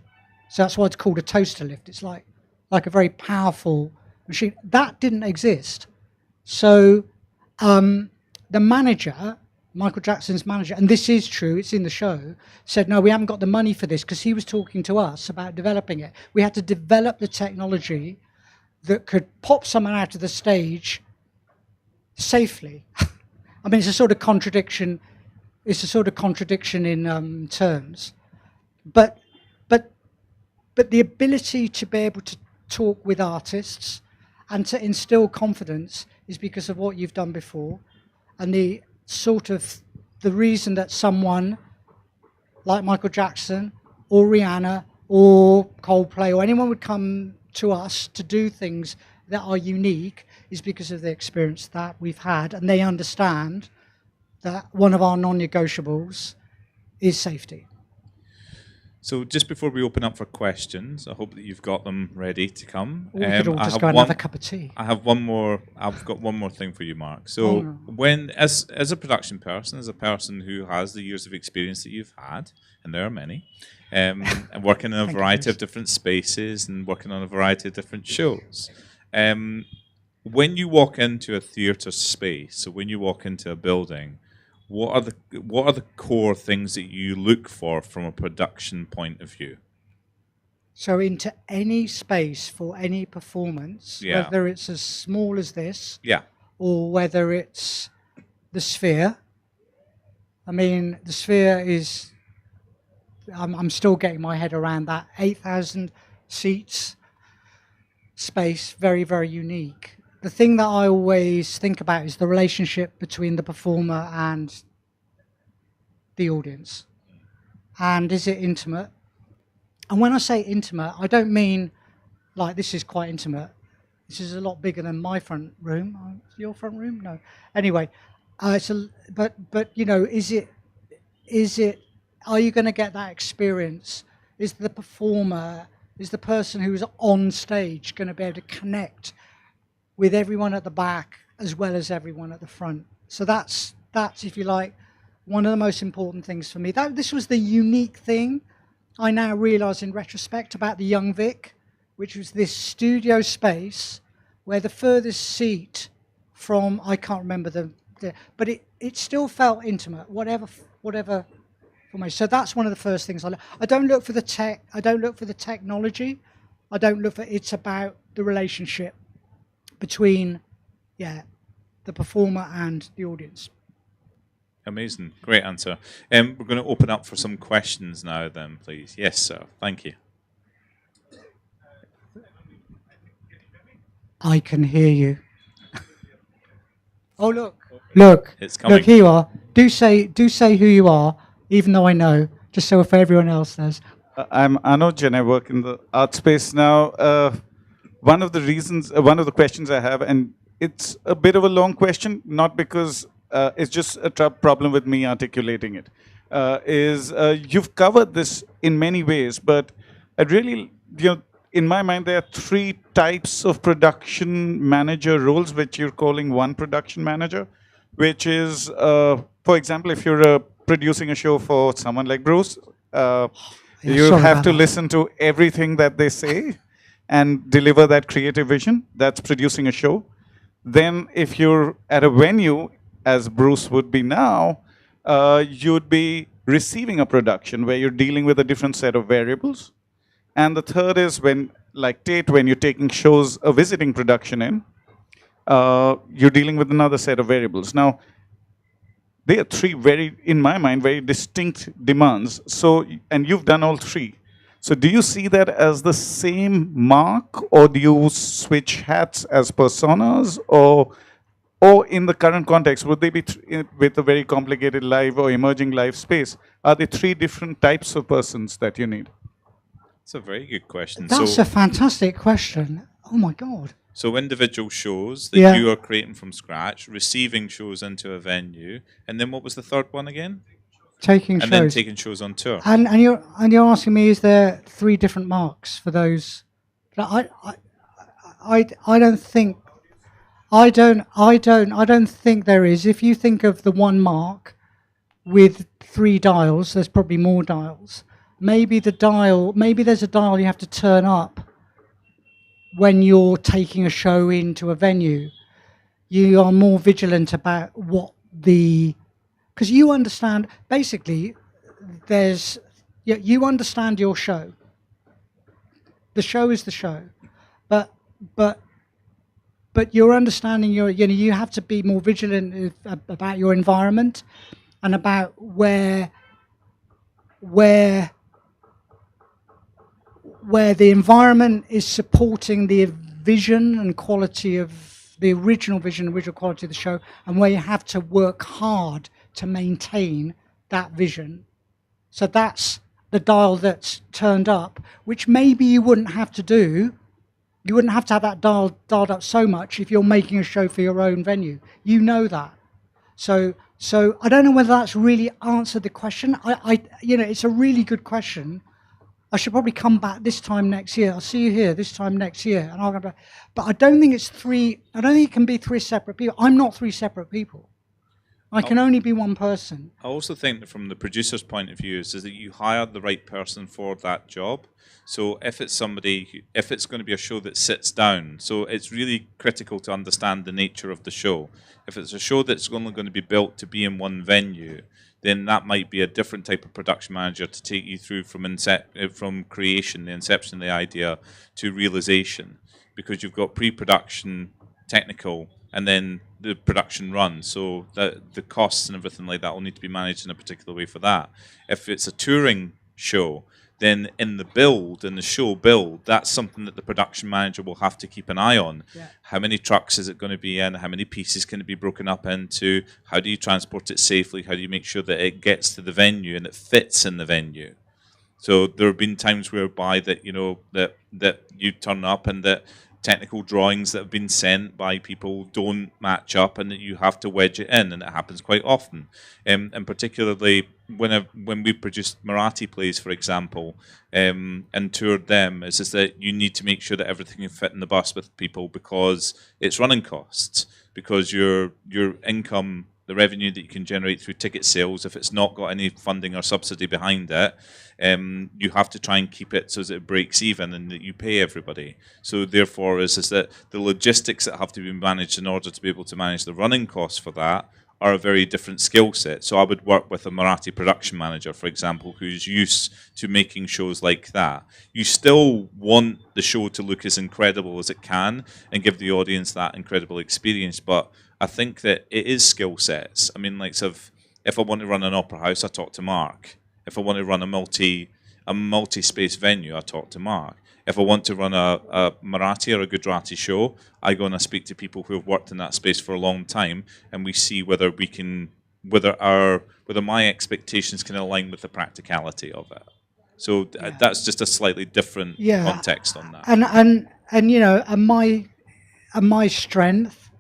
So that's why it's called a toaster lift. It's like a very powerful machine. That didn't exist. So the manager, Michael Jackson's manager, and this is true, it's in the show, said, no, we haven't got the money for this, because he was talking to us about developing it. We had to develop the technology that could pop someone out of the stage safely. It's a sort of contradiction. It's a sort of contradiction in terms, but the ability to be able to talk with artists and to instill confidence is because of what you've done before, and the reason that someone like Michael Jackson or Rihanna or Coldplay or anyone would come to us to do things that are unique is because of the experience that we've had, and they understand that one of our non-negotiables is safety. So just before we open up for questions, I hope that you've got them ready to come. We could all just go and have a cup of tea. I've got one more thing for you, Mark. So when, as a production person, as a person who has the years of experience that you've had, and there are many, and working in a variety of different spaces and working on a variety of different shows, when you walk into a theatre space, so when you walk into a building, what are the core things that you look for from a production point of view? So into any space for any performance, whether it's as small as this, or whether it's the Sphere. The Sphere is, I'm still getting my head around that, 8,000 seats space, very, very unique. The thing that I always think about is the relationship between the performer and the audience. And is it intimate? And when I say intimate, I don't mean like this is quite intimate. This is a lot bigger than my front room. Your front room? No. Anyway, is it are you going to get that experience? Is the performer, is the person who's on stage going to be able to connect with everyone at the back as well as everyone at the front? So that's if you like, one of the most important things for me. This was the unique thing I now realise in retrospect about the Young Vic, which was this studio space where the furthest seat from, I can't remember but it still felt intimate, whatever for me. So that's one of the first things I look. I don't look for the tech, I don't look for the technology, I don't look for, it's about the relationship between, the performer and the audience. Amazing. Great answer. We're going to open up for some questions now then, please. Yes, sir. Thank you. I can hear you. Oh, look. It's coming. Look, here you are. Do say who you are, even though I know, just so for everyone else knows. I'm Anuj and I work in the art space now. One of the questions I have, and it's a bit of a long question, not because it's just a problem with me articulating it, is you've covered this in many ways, but I'd really, in my mind, there are 3 types of production manager roles, which you're calling one production manager, which is, for example, if you're producing a show for someone like Bruce, you have to listen to everything that they say and deliver that creative vision. That's producing a show. Then if you're at a venue, as Bruce would be now, you'd be receiving a production where you're dealing with a different set of variables. And the third is when, like Tate, when you're taking shows, a visiting production in, you're dealing with another set of variables. Now, there are 3 in my mind, very distinct demands. So, and you've done all 3. So do you see that as the same mark, or do you switch hats as personas, or in the current context, would they be, with a very complicated live or emerging live space, are there 3 different types of persons that you need? That's a very good question. That's a fantastic question. Oh my God. So individual shows that you are creating from scratch, receiving shows into a venue, and then what was the third one again? Taking shows. And then taking shows on tour. And you're asking me, is there 3 different marks for those? I don't think there is. If you think of the one mark with 3 dials, there's probably more dials. Maybe there's a dial you have to turn up when you're taking a show into a venue. You are more vigilant about because you understand, basically, you understand your show. The show is the show, but you're understanding you have to be more vigilant about your environment and about where the environment is supporting the vision and quality of the original vision, original quality of the show, and where you have to work hard to maintain that vision. So that's the dial that's turned up, which maybe you wouldn't have to do. You wouldn't have to have that dialed up so much if you're making a show for your own venue. You know that. So I don't know whether that's really answered the question. It's a really good question. I should probably come back this time next year. I'll see you here this time next year, and I'll go back. But I don't think it's 3. I don't think it can be 3 separate people. I'm not 3 separate people. I can only be one person. I also think that from the producer's point of view is that you hire the right person for that job. So if it's going to be a show that sits down, so it's really critical to understand the nature of the show. If it's a show that's only going to be built to be in one venue, then that might be a different type of production manager to take you through from creation, the inception of the idea, to realization, because you've got pre-production, technical, and then the production run. So the costs and everything like that will need to be managed in a particular way for that. If it's a touring show, then in the show build, that's something that the production manager will have to keep an eye on. Yeah. How many trucks is it going to be in? How many pieces can it be broken up into? How do you transport it safely? How do you make sure that it gets to the venue and it fits in the venue? So there have been times whereby that you turn up and that technical drawings that have been sent by people don't match up, and that you have to wedge it in, and it happens quite often. And particularly when we produced Marathi plays, for example, and toured them, is that you need to make sure that everything can fit in the bus with people, because it's running costs, because your income, the revenue that you can generate through ticket sales, if it's not got any funding or subsidy behind it, you have to try and keep it so that it breaks even and that you pay everybody. So therefore is that the logistics that have to be managed in order to be able to manage the running costs for that are a very different skill set. So I would work with a Marathi production manager, for example, who's used to making shows like that. You still want the show to look as incredible as it can and give the audience that incredible experience, but I think that it is skill sets. I mean, like, so if I want to run an opera house, I talk to Mark. If I want to run a multi-space venue, I talk to Mark. If I want to run a Marathi or a Gujarati show, I go and I speak to people who have worked in that space for a long time, and we see whether my expectations can align with the practicality of it. So that's just a slightly different context on that. And you know, and my strength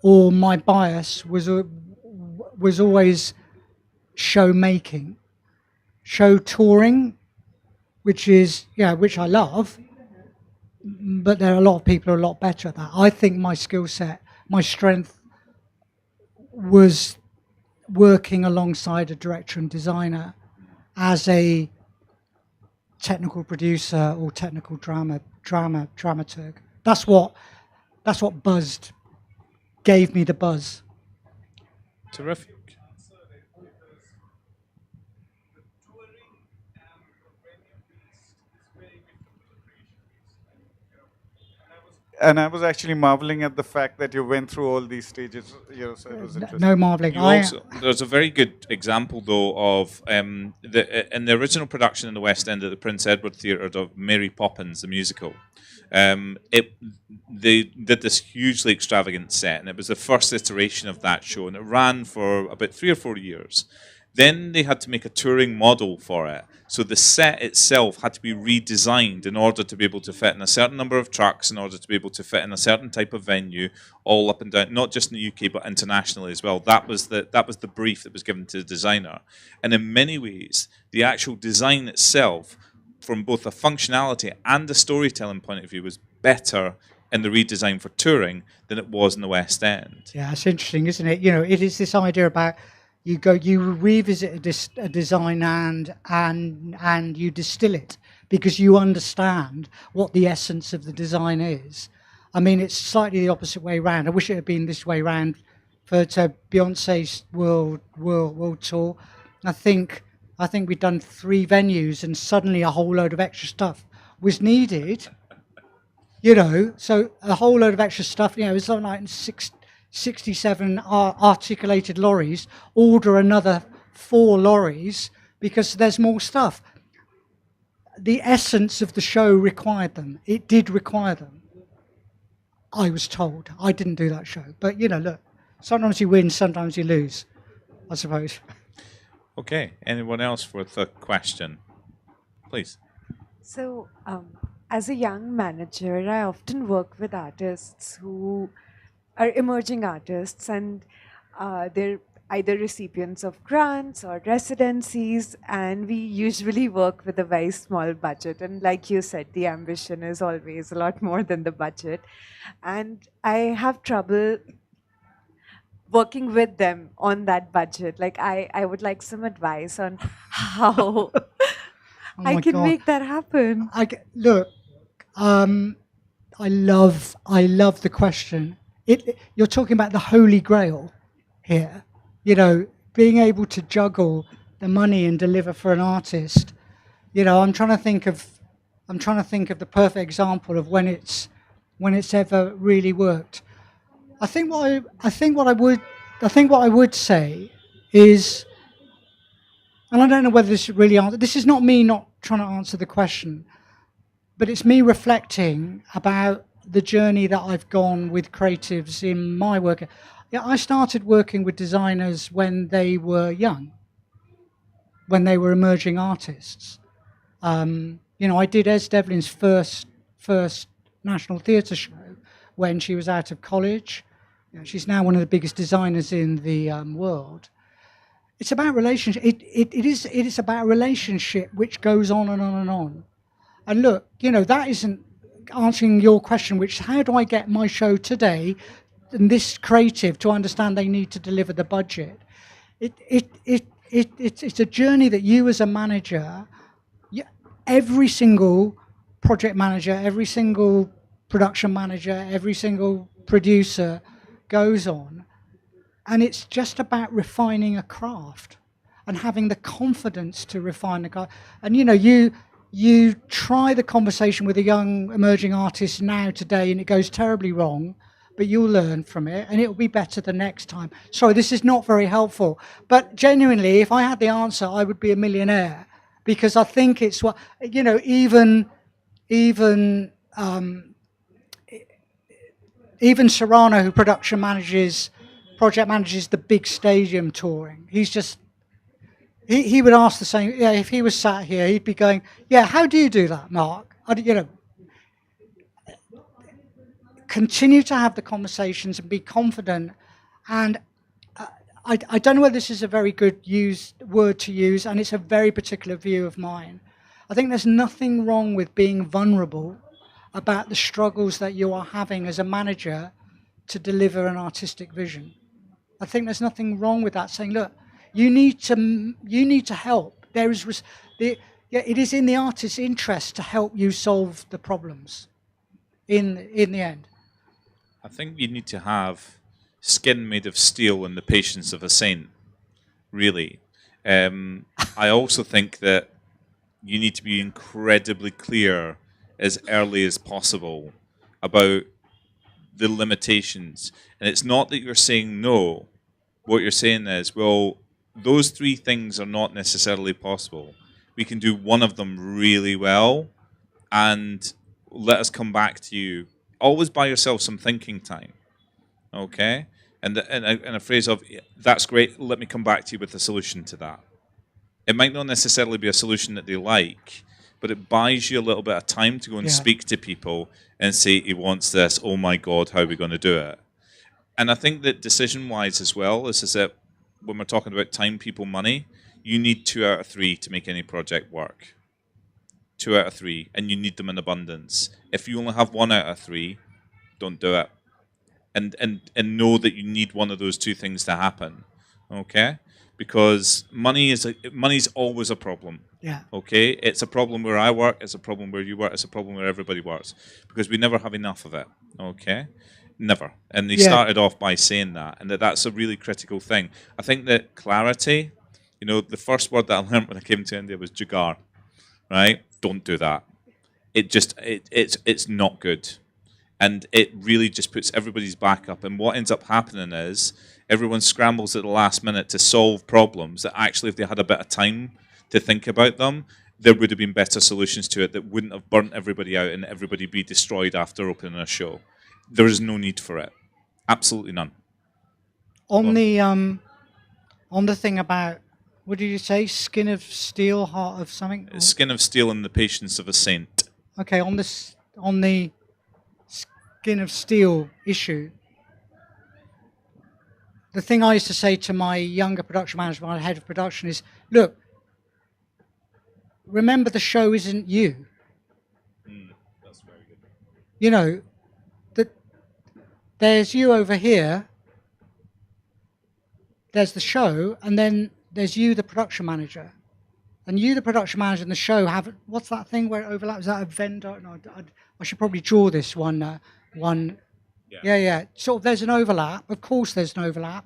or my bias was always show making, show touring, which I love, but there are a lot of people who are a lot better at that. I think my skill set, my strength was working alongside a director and designer as a technical producer or technical dramaturg. That's what buzzed, gave me the buzz. Terrific. And I was actually marveling at the fact that you went through all these stages. You know, so it was interesting. No marveling. There's a very good example, though, of in the original production in the West End at the Prince Edward Theatre of Mary Poppins, the musical. They did this hugely extravagant set, and it was the first iteration of that show, and it ran for about 3 or 4 years. Then they had to make a touring model for it. So the set itself had to be redesigned in order to be able to fit in a certain number of trucks, in order to be able to fit in a certain type of venue, all up and down, not just in the UK, but internationally as well. That was the brief that was given to the designer. And in many ways, the actual design itself, from both a functionality and a storytelling point of view, was better in the redesign for touring than it was in the West End. Yeah, it's interesting, isn't it? You know, it is this idea about you revisit a design and you distill it because you understand what the essence of the design is. I mean, it's slightly the opposite way around. I wish it had been this way around for Beyonce's world tour. I think we'd done 3 venues and suddenly a whole load of extra stuff was needed. You know, so a whole load of extra stuff. You know, it was something like 67 articulated lorries, order another 4 lorries because there's more stuff. The essence of the show required them. It did require them. I was told. I didn't do that show. But, you know, look, sometimes you win, sometimes you lose, I suppose. Okay, anyone else with a question? Please. So, as a young manager, I often work with artists who are emerging artists, and they're either recipients of grants or residencies, and we usually work with a very small budget. And like you said, the ambition is always a lot more than the budget. And I have trouble working with them on that budget. Like, I would like some advice on how I can make that happen. Look, I love the question. You're talking about the holy grail here. You know, being able to juggle the money and deliver for an artist. You know, I'm trying to think of the perfect example of when it's ever really worked. I think what I would say is, and I don't know whether this really answer. This is not me not trying to answer the question, but it's me reflecting about the journey that I've gone with creatives in my work. Yeah, I started working with designers when they were young, when they were emerging artists. You know, I did Es Devlin's first National Theatre Show when she was out of college. You know, she's now one of the biggest designers in the world. It's about relationship. It is about a relationship which goes on and on and on. And look, you know, that isn't answering your question, which is how do I get my show today and this creative to understand they need to deliver the budget? It's a journey that you as a manager, every single project manager, every single production manager, every single producer goes on. And it's just about refining a craft and having the confidence to refine the craft. And you know, you try the conversation with a young emerging artist now today and it goes terribly wrong, but you'll learn from it and it'll be better the next time. Sorry, this is not very helpful, but genuinely, if I had the answer, I would be a millionaire, because I think it's what, you know, even Serrano, who project manages the big stadium touring, he's just, he would ask the same, yeah, if he was sat here, he'd be going, yeah, how do you do that, Mark? You know, continue to have the conversations and be confident. And I don't know whether this is a very good word to use, and it's a very particular view of mine. I think there's nothing wrong with being vulnerable about the struggles that you are having as a manager to deliver an artistic vision. I think there's nothing wrong with that, saying, look, you need to help. It is in the artist's interest to help you solve the problems in the end. I think you need to have skin made of steel and the patience of a saint, really. I also think that you need to be incredibly clear as early as possible about the limitations. And it's not that you're saying no. What you're saying is, well, those three things are not necessarily possible. We can do one of them really well, and let us come back to you. Always buy yourself some thinking time, okay? And a phrase of, that's great, let me come back to you with a solution to that. It might not necessarily be a solution that they like, but it buys you a little bit of time to go and speak to people and say, he wants this, oh my God, how are we going to do it? And I think that decision-wise as well, is that when we're talking about time, people, money, you need 2 out of 3 to make any project work. 2 out of 3, and you need them in abundance. If you only have 1 out of 3, don't do it. And know that you need one of those 2 things to happen, okay? Because money's always a problem. Yeah. Okay? It's a problem where I work, it's a problem where you work, it's a problem where everybody works. Because we never have enough of it, okay? Never. And they started off by saying that, and that's a really critical thing. I think that clarity, you know, the first word that I learned when I came to India was jugaad, right? Don't do that. It's not good. And it really just puts everybody's back up. And what ends up happening is everyone scrambles at the last minute to solve problems that actually, if they had a bit of time to think about them, there would have been better solutions to it that wouldn't have burnt everybody out and everybody be destroyed after opening a show. There is no need for it. Absolutely none. On the thing about, what did you say? Skin of steel, heart of something? Skin of steel and the patience of a saint. Okay, on the skin of steel issue, the thing I used to say to my younger production manager, my head of production, is, look, remember the show isn't you. That's very good. You know, that there's you over here, there's the show, and then there's you, the production manager. And you, the production manager, and the show have, what's that thing where it overlaps? Is that a Venn diagram? No, I should probably draw this one. Yeah. Sort of, there's an overlap. Of course there's an overlap.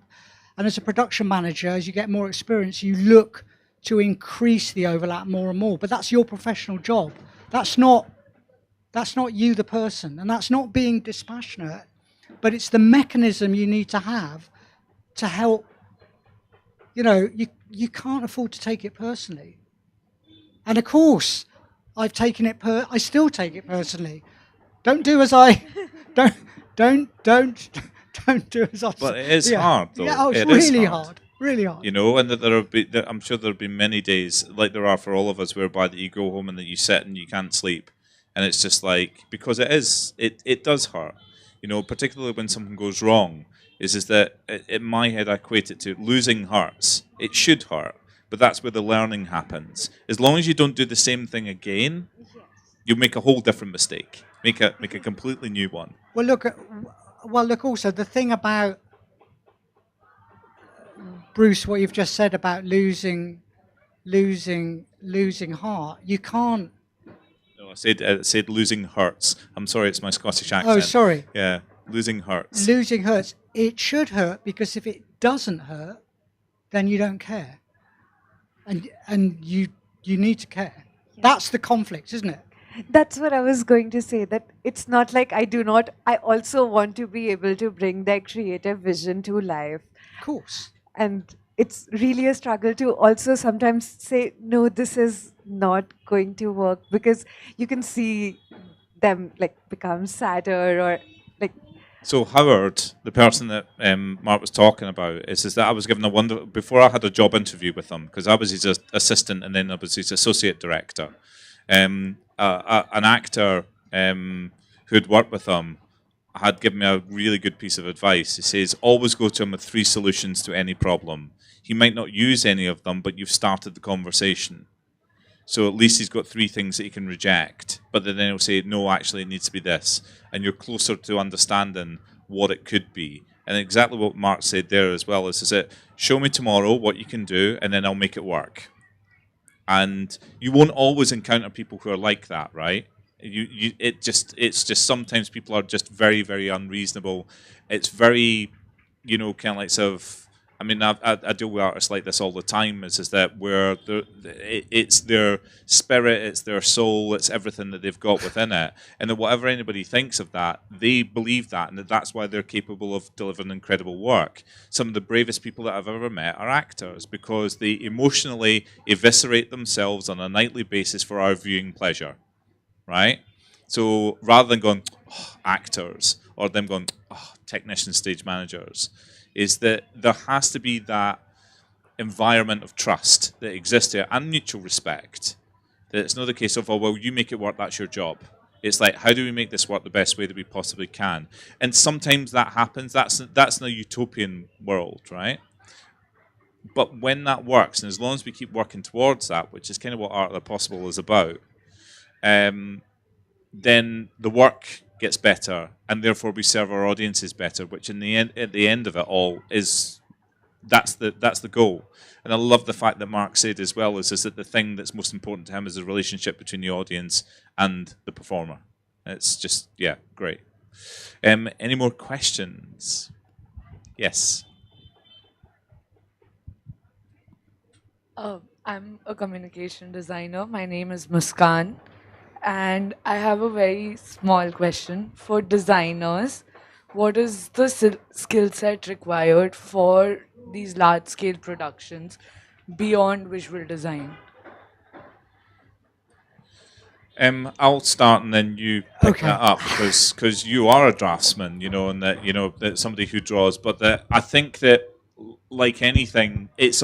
And as a production manager, as you get more experience, you look to increase the overlap more and more. But that's your professional job. That's not you, the person. And that's not being dispassionate. But it's the mechanism you need to have to help. You know, you can't afford to take it personally. And of course, I've taken it I still take it personally. Don't do as I don't do as I. But it is hard, though. Yeah, it's really hard. Really hard. You know, and that I'm sure there'll be many days like there are for all of us, whereby that you go home and that you sit and you can't sleep, And it's just like, because it does hurt, you know, particularly when something goes wrong, is that in my head I equate it to losing hurts. It should hurt, but that's where the learning happens. As long as you don't do the same thing again, you make a whole different mistake. Make a completely new one. Well, look. Also, the thing about Bruce, what you've just said about losing heart, you can't. No, I said losing hurts. I'm sorry, it's my Scottish accent. Oh, sorry. Yeah, losing hurts. Losing hurts. It should hurt, because if it doesn't hurt, then you don't care, and you need to care. That's the conflict, isn't it? That's what I was going to say, that it's not like I also want to be able to bring their creative vision to life. Of course. And it's really a struggle to also sometimes say, no, this is not going to work, because you can see them like become sadder or like. So Howard, the person that Mark was talking about, is that I was given before I had a job interview with him, because I was his assistant and then I was his associate director. An actor who'd worked with him had given me a really good piece of advice. He says, always go to him with 3 solutions to any problem. He might not use any of them, but you've started the conversation. So at least he's got 3 things that he can reject, but then he'll say, no, actually it needs to be this. And you're closer to understanding what it could be. And exactly what Mark said there as well is that show me tomorrow what you can do, and then I'll make it work. And you won't always encounter people who are like that, right? It's just sometimes people are just very, very unreasonable. It's very, you know, kind of like sort of. I mean, I deal with artists like this all the time. Is that where it's their spirit, it's their soul, it's everything that they've got within it, and that whatever anybody thinks of that, they believe that, and that's why they're capable of delivering incredible work. Some of the bravest people that I've ever met are actors, because they emotionally eviscerate themselves on a nightly basis for our viewing pleasure, right? So rather than going, oh, actors, or them going, oh, technicians, stage managers, is that there has to be that environment of trust that exists there and mutual respect. That it's not the case of, oh, well, you make it work, that's your job. It's like, how do we make this work the best way that we possibly can? And sometimes that happens. That's in a utopian world, right? But when that works, and as long as we keep working towards that, which is kind of what Art of the Possible is about, then the work gets better, and therefore we serve our audiences better. Which, in the end, at the end of it all, that's the goal. And I love the fact that Mark said as well is that the thing that's most important to him is the relationship between the audience and the performer. It's just, yeah, great. Any more questions? Yes. I'm a communication designer. My name is Muskan. And I have a very small question for designers. What is the skill set required for these large-scale productions beyond visual design? I'll start and then you pick that up, because you are a draftsman, you know, and that somebody who draws. But I think that, like anything, it's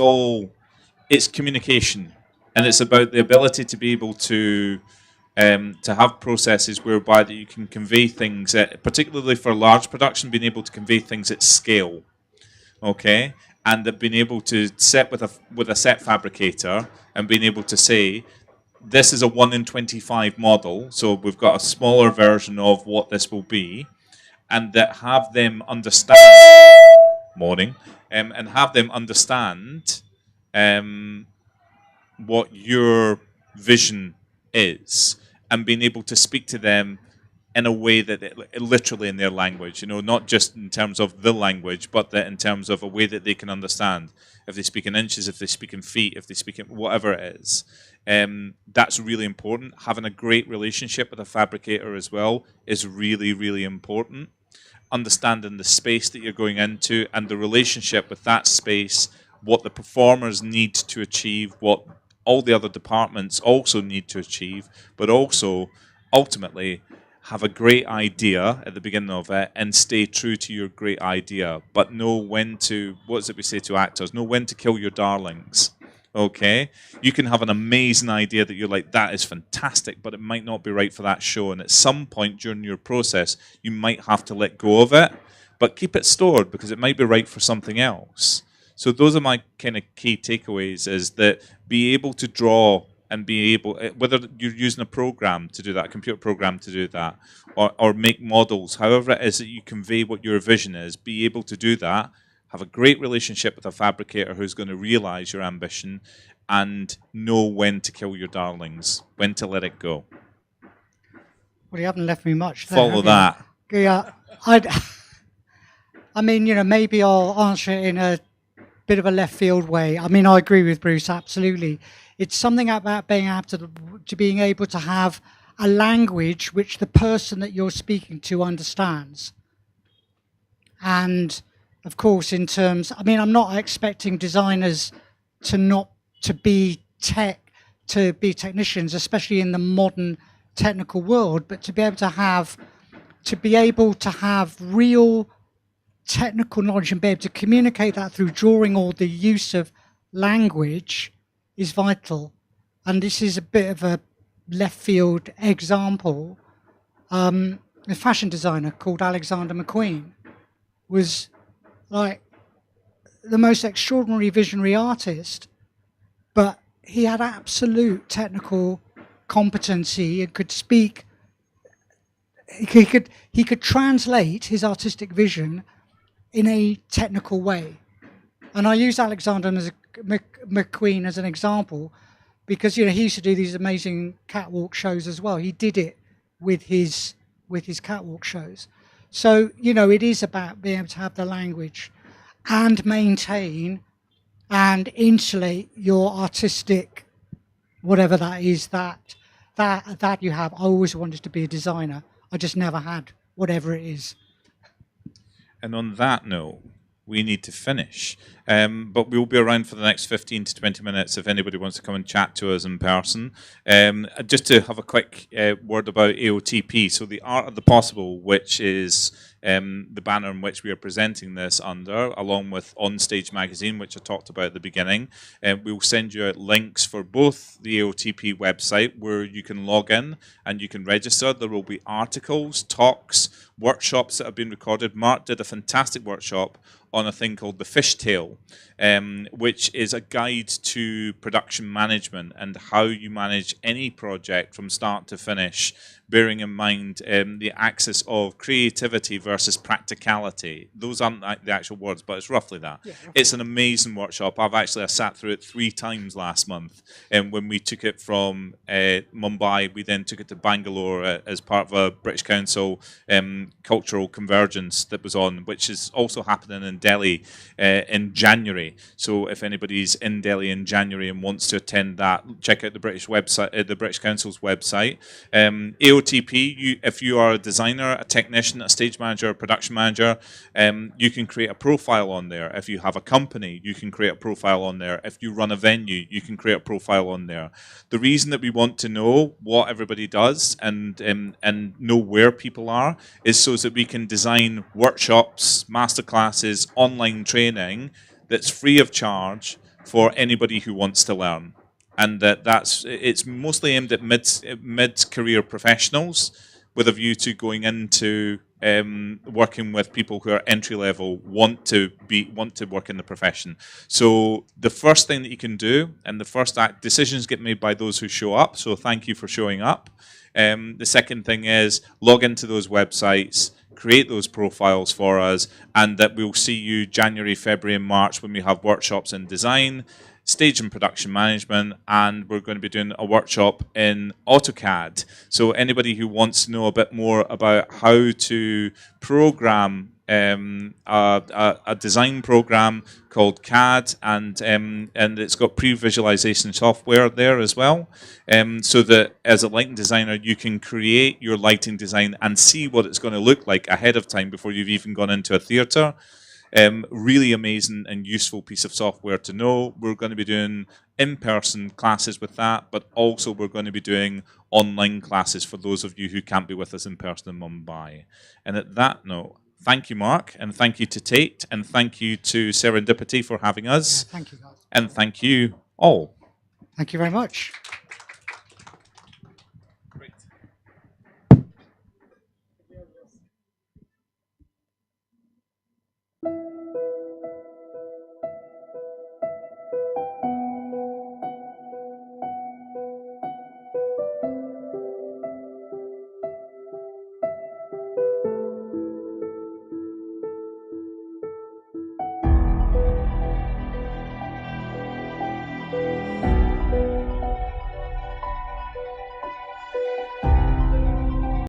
communication, and it's about the ability to be able to have processes whereby that you can convey things, particularly for large production, being able to convey things at scale, okay, and that being able to set with a set fabricator and being able to say, this is a 1 in 25 model, so we've got a smaller version of what this will be, and that have them understand and have them understand what your vision is, and being able to speak to them in a way that literally in their language, you know, not just in terms of the language, but that in terms of a way that they can understand. If they speak in inches, if they speak in feet, if they speak in whatever it is, that's really important. Having a great relationship with a fabricator as well is really, really important. Understanding the space that you're going into and the relationship with that space, what the performers need to achieve, what all the other departments also need to achieve, but also ultimately have a great idea at the beginning of it and stay true to your great idea, but know when to, what is it we say to actors, know when to kill your darlings, Okay, you can have an amazing idea that you're like, that is fantastic, but it might not be right for that show. And at some point during your process, you might have to let go of it, but keep it stored because it might be right for something else. So those are my kind of key takeaways, is that be able to draw and be able, whether you're using a program to do that, a computer program to do that, or make models, however it is that you convey what your vision is, be able to do that. Have a great relationship with a fabricator who's going to realize your ambition and know when to kill your darlings, when to let it go. Well, you haven't left me much there, Follow that. Yeah, I mean, maybe I'll answer it in a bit of a left field way. I mean, I agree with Bruce, absolutely. It's something about being able to have a language which the person that you're speaking to understands. And of course, in terms, I mean, I'm not expecting designers to be technicians, especially in the modern technical world, but to be able to have real technical knowledge and be able to communicate that through drawing or the use of language is vital. And this is a bit of a left field example. A fashion designer called Alexander McQueen was like the most extraordinary visionary artist, but he had absolute technical competency and could speak. He could translate his artistic vision in a technical way, and I use Alexander McQueen as an example because he used to do these amazing catwalk shows as well. He did it with his catwalk shows. So, it is about being able to have the language and maintain and insulate your artistic, whatever that is, that you have. I always wanted to be a designer. I just never had, whatever it is. And on that note, we need to finish. But we'll be around for the next 15 to 20 minutes if anybody wants to come and chat to us in person. Just to have a quick word about AOTP. So the Art of the Possible, which is the banner in which we are presenting this under, along with Onstage Magazine, which I talked about at the beginning. We'll send you out links for both the AOTP website, where you can log in and you can register. There will be articles, talks, workshops that have been recorded. Mark did a fantastic workshop on a thing called the Fishtail, which is a guide to production management and how you manage any project from start to finish, bearing in mind the axis of creativity versus practicality. Those aren't the actual words, but it's roughly that. Yeah, okay. It's an amazing workshop. I sat through it 3 times last month. When we took it from Mumbai, we then took it to Bangalore as part of a British Council cultural convergence that was on, which is also happening in Delhi in January. So if anybody's in Delhi in January and wants to attend that, check out the British website, the British Council's website. AOTP, if you are a designer, a technician, a stage manager, a production manager, you can create a profile on there. If you have a company, you can create a profile on there. If you run a venue, you can create a profile on there. The reason that we want to know what everybody does and know where people are is so that we can design workshops, masterclasses, online training that's free of charge for anybody who wants to learn. And it's mostly aimed at mid-career professionals with a view to going into working with people who are entry level, want to work in the profession. So the first thing that you can do, and the first decisions get made by those who show up. So thank you for showing up. The second thing is log into those websites, create those profiles for us, and that we'll see you January, February, and March when we have workshops in design, stage and production management, and we're going to be doing a workshop in AutoCAD. So anybody who wants to know a bit more about how to program a design program called CAD, and it's got pre-visualization software there as well, so that as a lighting designer you can create your lighting design and see what it's going to look like ahead of time before you've even gone into a theatre. Really amazing and useful piece of software to know. We're going to be doing in-person classes with that, but also we're going to be doing online classes for those of you who can't be with us in person in Mumbai. And at that note, thank you, Mark, and thank you to Tate, and thank you to Serendipity for having us. Yeah, thank you, guys. And thank you, all. Thank you very much.